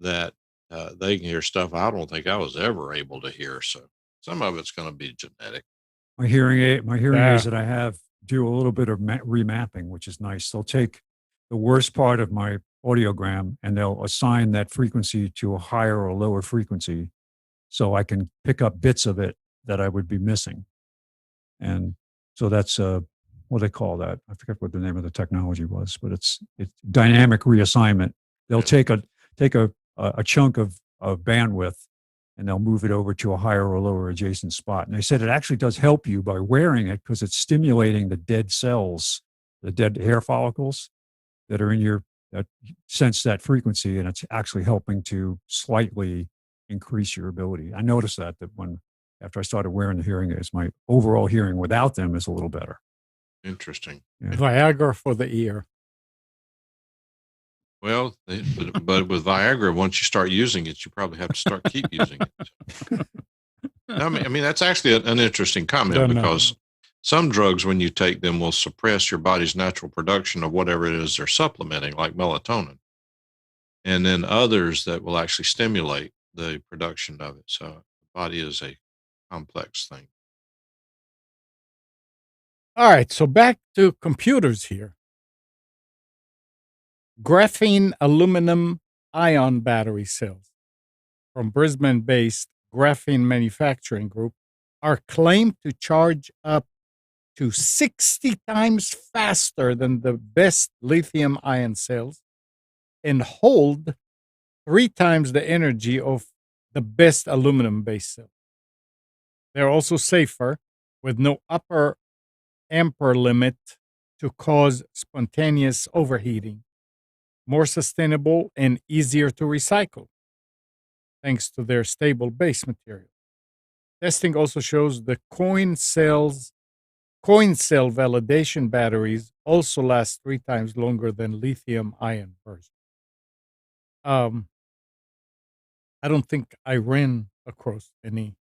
that they can hear stuff I don't think I was ever able to hear. So some of it's going to be genetic. My hearing aids that I have do a little bit of remapping, which is nice. They'll take the worst part of my audiogram and they'll assign that frequency to a higher or lower frequency so I can pick up bits of it that I would be missing. And so that's what they call that. I forget what the name of the technology was, but it's dynamic reassignment. They'll take a chunk of bandwidth and they'll move it over to a higher or lower adjacent spot. And they said it actually does help you by wearing it because it's stimulating the dead cells, the dead hair follicles that are in that sense that frequency, and it's actually helping to slightly increase your ability. I noticed that after I started wearing the hearing aids, my overall hearing without them is a little better. Interesting. Yeah. Viagra for the ear. Well, but with Viagra, once you start using it, you probably have to keep using it. I mean, that's actually an interesting comment because some drugs, when you take them, will suppress your body's natural production of whatever it is they're supplementing, like melatonin. And then others that will actually stimulate the production of it. So the body is a complex thing. All right, so back to computers here. Graphene aluminum ion battery cells from Brisbane-based Graphene Manufacturing Group are claimed to charge up to 60 times faster than the best lithium-ion cells and hold 3 times the energy of the best aluminum-based cells. They're also safer with no upper ampere limit to cause spontaneous overheating, more sustainable and easier to recycle, thanks to their stable base material. Testing also shows the coin cell validation batteries also last 3 times longer than lithium-ion version. I don't think I ran across any.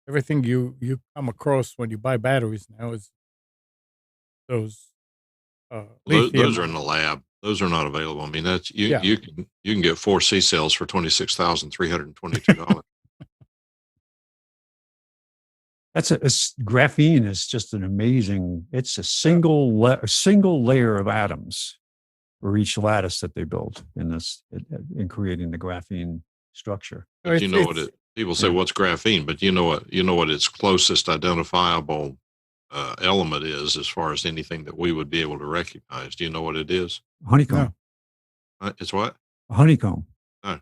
Everything you come across when you buy batteries now is those lithium. Those are in the lab. Those are not available. I mean, that's you can get 4 C cells for $26,322. Graphene is just an amazing. It's a single layer of atoms for each lattice that they build in creating the graphene structure. But you know what people say, what's graphene? But you know what its closest identifiable element is as far as anything that we would be able to recognize. Do you know what it is? Honeycomb. It's what? A honeycomb. No.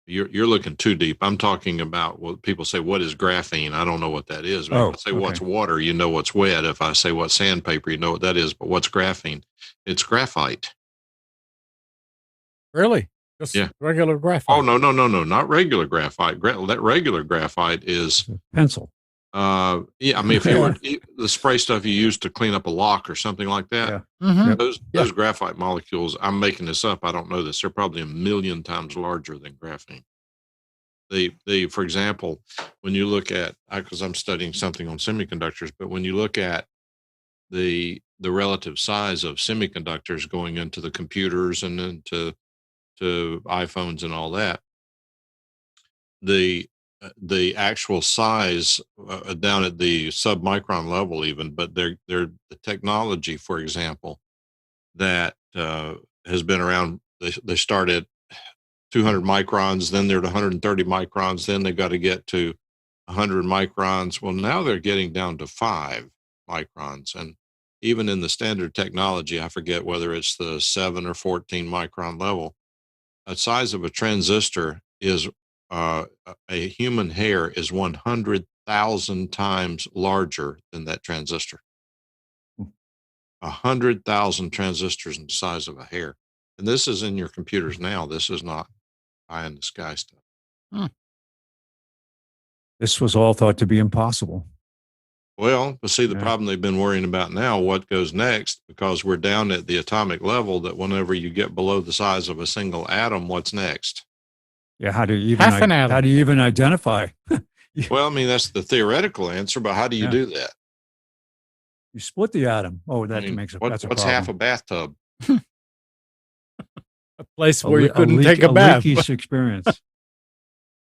You're looking too deep. I'm talking about what people say, what is graphene? I don't know what that is. If I say what's water, you know what's wet. If I say what's sandpaper, you know what that is. But what's graphene? It's graphite. Really? Just regular graphite? Oh, no, not regular graphite. That regular graphite is pencil. I mean, if you were the spray stuff you use to clean up a lock or something like that, those graphite molecules, I'm making this up. I don't know this. They're probably 1 million times larger than graphene. For example, when you look at, because I'm studying something on semiconductors, but when you look at the relative size of semiconductors going into the computers and into to iPhones and all that, the actual size down at the submicron level, even, but they're the technology, for example, that has been around. They start at 200 microns, then they're at 130 microns, then they've got to get to 100 microns. Well, now they're getting down to 5 microns, and even in the standard technology, I forget whether it's the 7 or 14 micron level, a size of a transistor is a human hair is 100,000 times larger than that transistor. 100,000 transistors in the size of a hair. And this is in your computers now. This is not high in the sky stuff. This was all thought to be impossible. Well, but see, the Yeah. problem they've been worrying about now, what goes next, because we're down at the atomic level, that whenever you get below the size of a single atom, what's next? Yeah, how do you Half an atom. how do you even identify? Well, I mean, that's the theoretical answer, but how do you Yeah. do that? You split the atom. Oh, that I mean, makes it. what's That's a half a problem. bathtub? A place where you couldn't leak- take a bath. leaky experience.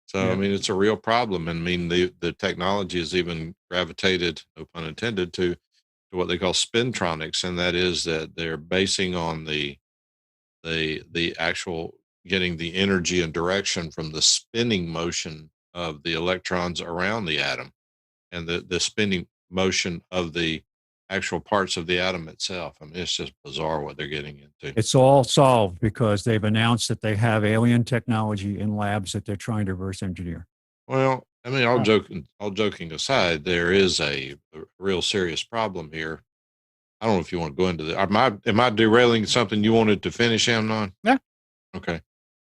So, Yeah. I mean, it's a real problem. And I mean, the technology has even gravitated, no pun intended, to what they call spintronics. And that is that they're basing on the actual getting the energy and direction from the spinning motion of the electrons around the atom and the spinning motion of the actual parts of the atom itself. I mean, it's just bizarre what they're getting into. It's all solved because they've announced that they have alien technology in labs that they're trying to reverse engineer. Well, I mean, Huh. all joking aside, there is a real serious problem here. I don't know if you want to go into the. Am I derailing something you wanted to finish, Amnon? Yeah. Okay.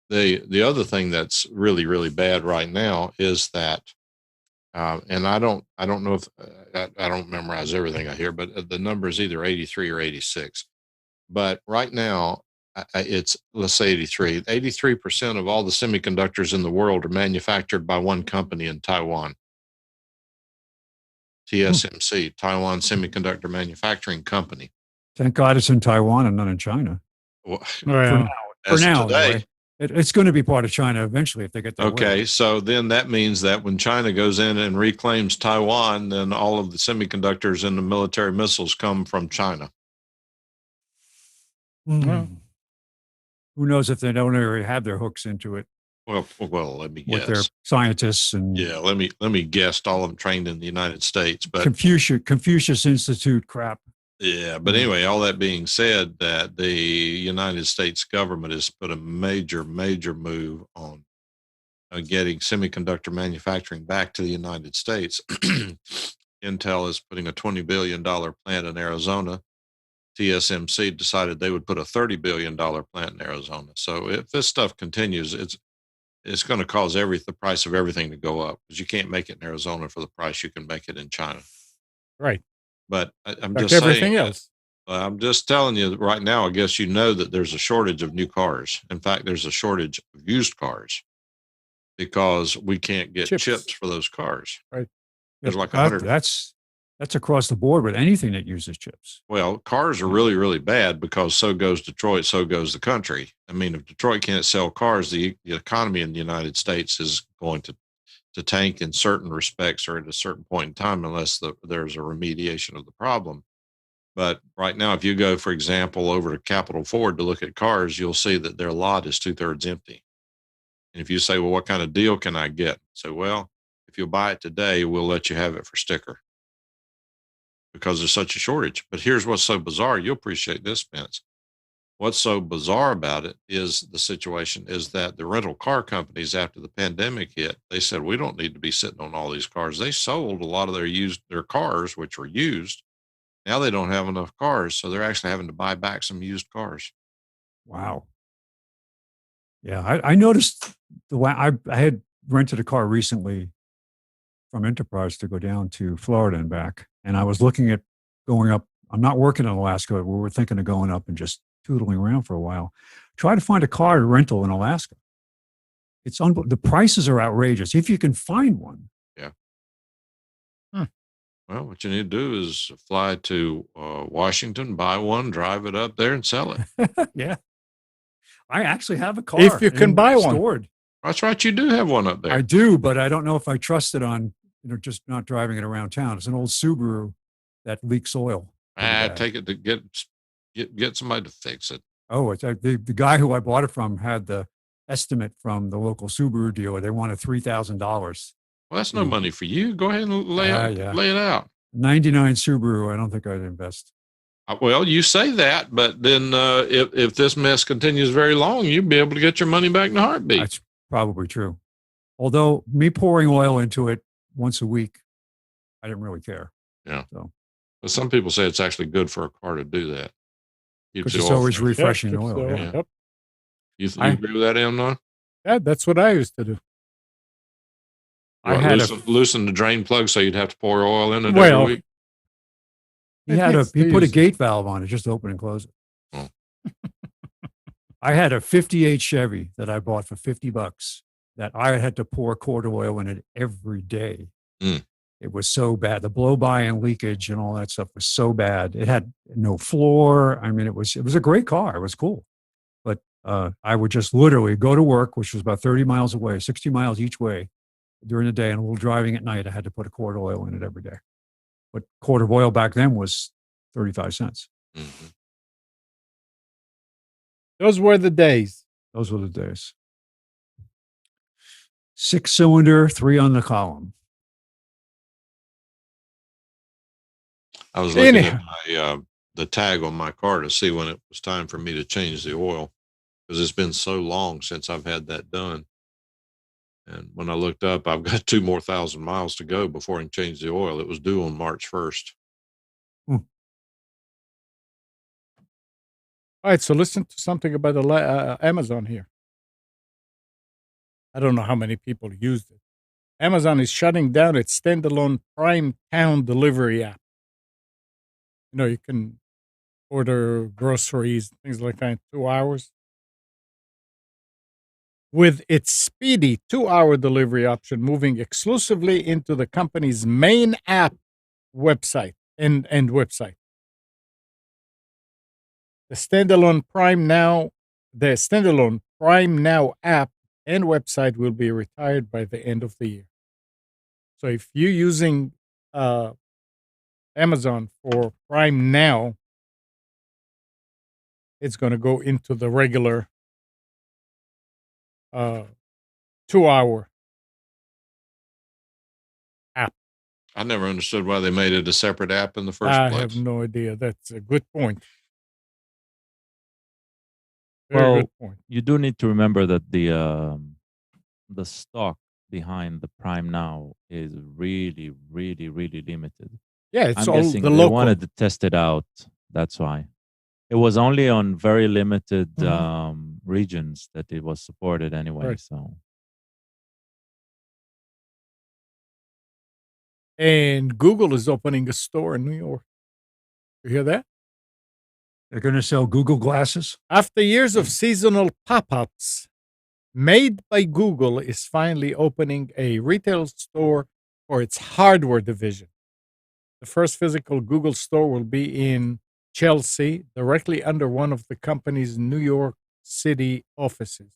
The other thing that's really really bad right now is that, and I don't know if I don't memorize everything I hear, but the number is either 83 or 86. But right now, it's, let's say 83. 83% of all the semiconductors in the world are manufactured by one company in Taiwan. TSMC, Taiwan Semiconductor Manufacturing Company. Thank God it's in Taiwan and not in China. Well, For Well, now, as anyway. today, It's going to be part of China eventually if they get their way. okay, so then that means that when China goes in and reclaims Taiwan, then all of the semiconductors and the military missiles come from China. Well. Who knows if they don't already have their hooks into it Well, let me with their guess. scientists and Yeah, let me guess. All of them trained in the United States, but Confucius Institute crap. yeah. But anyway, all that being said, that the United States government has put a major move on getting semiconductor manufacturing back to the United States. Intel is putting a $20 billion plant in Arizona. TSMC decided they would put a $30 billion plant in Arizona. So if this stuff continues, it's going to cause the price of everything to go up, because you can't make it in Arizona for the price you can make it in China. right. But I'm Like just everything saying, else. I'm just telling you that right now, I guess you know that there's a shortage of new cars. In fact, there's a shortage of used cars because we can't get chips for those cars. Right. There's like 100. That's across the board with anything that uses chips. Well, cars are really, really bad because so goes Detroit, so goes the country. I mean, if Detroit can't sell cars, the economy in the United States is going to tank in certain respects or at a certain point in time, unless there's a remediation of the problem. But right now, if you go, for example, over to Capitol Ford to look at cars, you'll see that their lot is 2/3 empty. And if you say, well, what kind of deal can I get? So, well, if you'll buy it today, we'll let you have it for sticker, because there's such a shortage. But here's what's so bizarre. You'll appreciate this, Spence. What's so bizarre about it is the situation is that the rental car companies, after the pandemic hit, they said, we don't need to be sitting on all these cars. They sold a lot of their cars, which were used. Now they don't have enough cars, so they're actually having to buy back some used cars. Wow. Yeah, I noticed the way I had rented a car recently from Enterprise to go down to Florida and back, and I was looking at going up. I'm not working in Alaska. We were thinking of going up and just tootling around for a while. Try to find a car rental in Alaska. It's the prices are outrageous if you can find one. Yeah. Well, what you need to do is fly to Washington, buy one, drive it up there, and sell it. Yeah. I actually have a car If you can buy one. stored. That's right. You do have one up there. I do, but I don't know if I trust it on, just not driving it around town. It's an old Subaru that leaks oil. Take it to get somebody to fix it. Oh, it's the guy who I bought it from had the estimate from the local Subaru dealer. They wanted $3,000. Well, that's no money for you. Go ahead and lay it out. 99 Subaru. I don't think I'd invest. Well, you say that, but then if this mess continues very long, you'll be able to get your money back in a heartbeat. That's probably true. Although me pouring oil into it once a week, I didn't really care. Yeah. So, but some people say it's actually good for a car to do that. Because it's always refreshing Yep, oil. so, Yeah. yep. You agree with that, Amnon? Yeah, that's what I used to do. I had loosen the drain plug so you'd have to pour oil in it every week. He put a gate valve on it just to open and close it. Oh. I had a 58 Chevy that I bought for $50 that I had to pour quart of oil in it every day. It was so bad. The blow by and leakage and all that stuff was so bad. It had no floor. I mean, it was a great car. It was cool. But I would just literally go to work, which was about 30 miles away, 60 miles each way during the day, and a little driving at night. I had to put a quart of oil in it every day. But quart of oil back then was 35 cents. Mm-hmm. Those were the days. 6-cylinder, 3 on the column. I was looking at the tag on my car to see when it was time for me to change the oil, because it's been so long since I've had that done. And when I looked up, I've got 2 more thousand miles to go before I can change the oil. It was due on March 1st. All right, so listen to something about the Amazon here. I don't know how many people used it. Amazon is shutting down its standalone Prime Town delivery app. You can order groceries, things like that in 2 hours. With its speedy 2-hour delivery option moving exclusively into the company's main app website and website. The standalone Prime Now app and website will be retired by the end of the year. So if you're using Amazon for Prime Now, it's going to go into the regular 2-hour app. I never understood why they made it a separate app in the first place. I have no idea. That's a good point. Very good point. You do need to remember that the stock behind the Prime Now is really, really, really limited. Yeah, it's I'm all guessing the they local. wanted to test it out. That's why. It was only on very limited regions that it was supported anyway. Right. So, and Google is opening a store in New York. You hear that? They're going to sell Google glasses? After years of seasonal pop-ups, Made by Google is finally opening a retail store for its hardware division. The first physical Google store will be in Chelsea, directly under one of the company's New York City offices.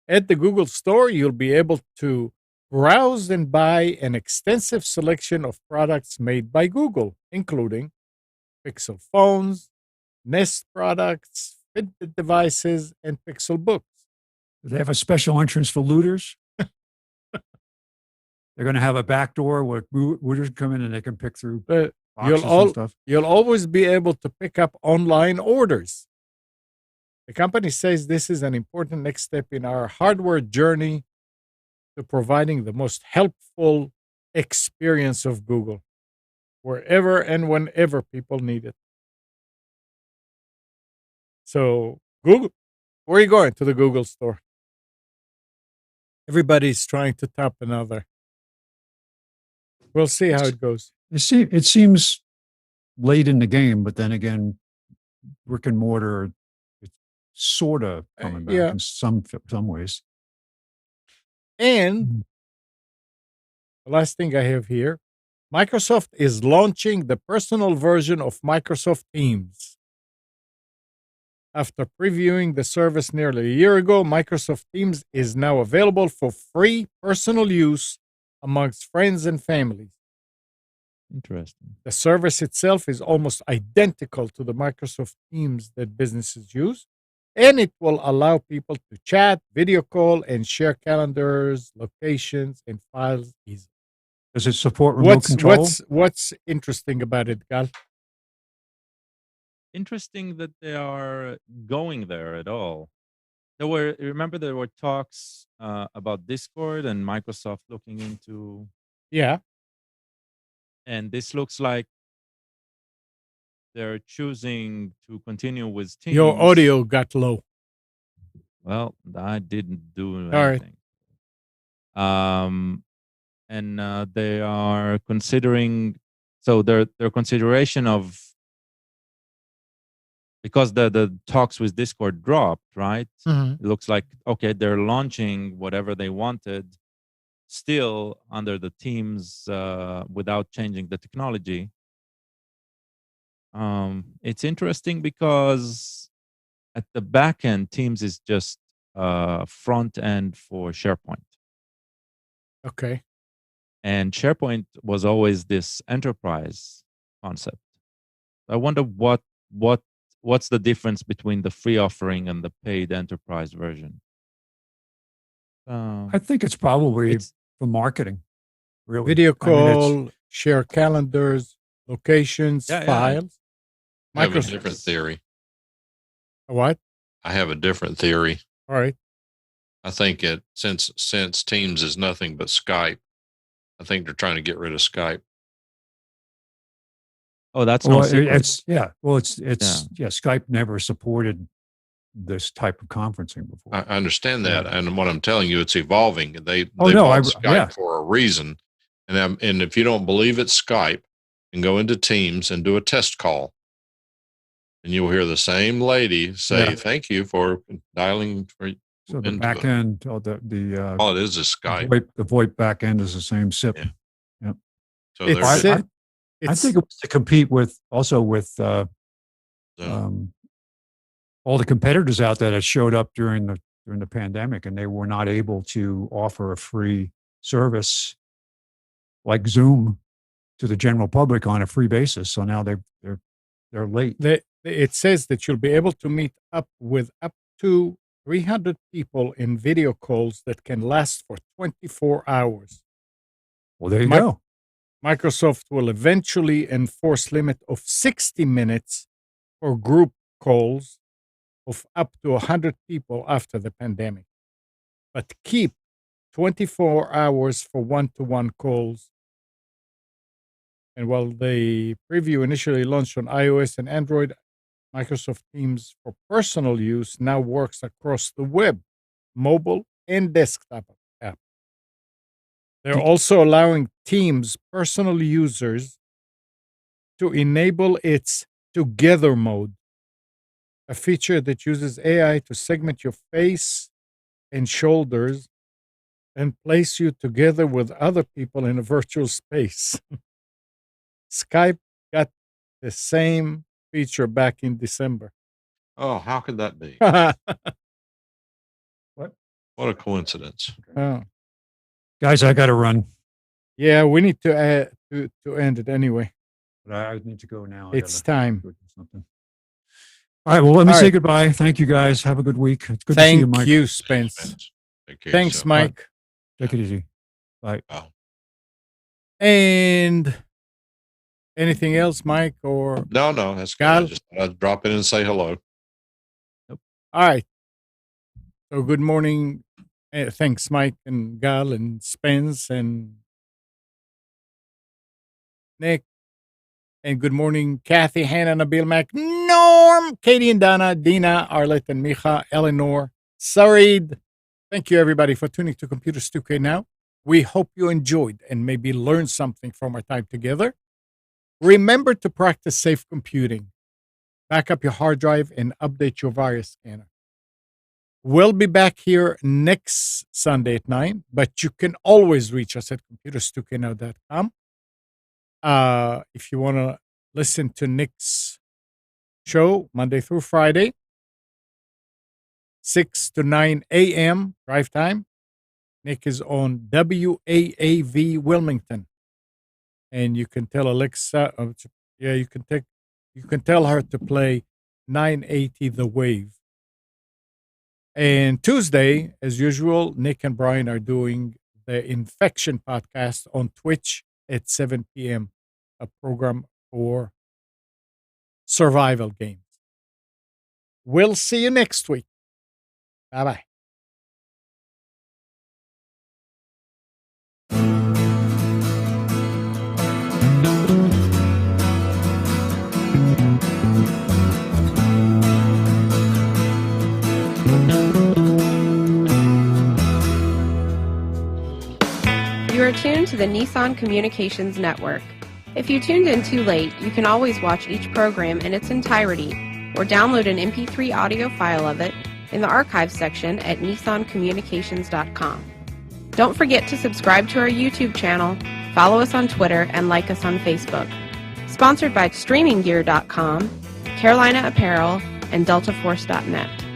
At the Google store, you'll be able to browse and buy an extensive selection of products made by Google, including Pixel phones, Nest products, Fitbit devices, and Pixel books. Do they have a special entrance for looters? They're going to have a back door where looters come in and they can pick through boxes and stuff. You'll always be able to pick up online orders. The company says this is an important next step in our hardware journey to providing the most helpful experience of Google, wherever and whenever people need it. So, Google, where are you going? To the Google store. Everybody's trying to top another. We'll see how it goes. It seems late in the game, but then again, brick and mortar, it's sort of coming back in some ways. And the last thing I have here, Microsoft is launching the personal version of Microsoft Teams. After previewing the service nearly a year ago, Microsoft Teams is now available for free personal use amongst friends and families. Interesting. The service itself is almost identical to the Microsoft Teams that businesses use, and it will allow people to chat, video call, and share calendars, locations, and files easily. Does it support remote control? What's interesting about it, Gal? Interesting that they are going there at all. Remember there were talks about Discord and Microsoft looking into, Yeah. and this looks like they're choosing to continue with Teams. Your audio got low. Well, I didn't do All right. anything. And they are considering, so their consideration of, because the talks with Discord dropped, right? Mm-hmm. It looks like, okay, they're launching whatever they wanted still under the Teams without changing the technology. It's interesting because at the back end, Teams is just front end for SharePoint. Okay. And SharePoint was always this enterprise concept. I wonder what's the difference between the free offering and the paid enterprise version. I think it's probably for marketing. Really, video call, share calendars, locations, files. I have a different theory. What? I have a different theory. All right. I think since Teams is nothing but Skype, I think they're trying to get rid of Skype. Oh, that's no secret. It's Skype never supported this type of conferencing before. I understand that, and what I'm telling you, it's evolving. They bought Skype for a reason, and if you don't believe it's Skype, and go into Teams and do a test call, and you'll hear the same lady say, "Thank you for dialing." So the back end, all it is Skype. The VoIP back end is the same SIP. Yeah. So I think it was to compete with all the competitors out there that showed up during the pandemic, and they were not able to offer a free service like Zoom to the general public on a free basis. So now they're late. It says that you'll be able to meet up with up to 300 people in video calls that can last for 24 hours. Well, there you go. Microsoft will eventually enforce limit of 60 minutes for group calls of up to 100 people after the pandemic, but keep 24 hours for one-to-one calls. And while the preview initially launched on iOS and Android, Microsoft Teams for personal use now works across the web, mobile, and desktop app. They're also allowing Teams personal users to enable its Together mode, a feature that uses AI to segment your face and shoulders and place you together with other people in a virtual space. Skype got the same feature back in December. Oh, how could that be? What a coincidence. Oh. Guys, I got to run. Yeah, we need to end it anyway. But I need to go now. It's time. Something. All right, well, let me say goodbye. Thank you, guys. Have a good week. It's good to see you, Mike. Thank you, Spence. Thanks, Mike. Take it easy. Bye. Wow. And anything else, Mike? Or no, that's good. I just thought I'd drop in and say hello. All right. So good morning. Thanks, Mike and Gal and Spence and Nick. And good morning, Kathy, Hannah, Nabil, Mac, Norm, Katie and Donna, Dina, Arlette and Micha, Eleanor, Sarid. Thank you, everybody, for tuning to Computers 2K Now. We hope you enjoyed and maybe learned something from our time together. Remember to practice safe computing. Back up your hard drive and update your virus scanner. We'll be back here next Sunday at 9, but you can always reach us at computers2know.com. If you want to listen to Nick's show Monday through Friday, 6 to 9 a.m. drive time, Nick is on WAAV Wilmington. And you can tell Alexa, you can tell her to play 980 The Wave. And Tuesday, as usual, Nick and Brian are doing the Infection podcast on Twitch at 7 p.m., a program for survival games. We'll see you next week. Bye-bye. You are tuned to the Nissan Communications Network. If you tuned in too late, you can always watch each program in its entirety or download an MP3 audio file of it in the archives section at nissancommunications.com. Don't forget to subscribe to our YouTube channel, follow us on Twitter, and like us on Facebook. Sponsored by StreamingGear.com, Carolina Apparel, and DeltaForce.net.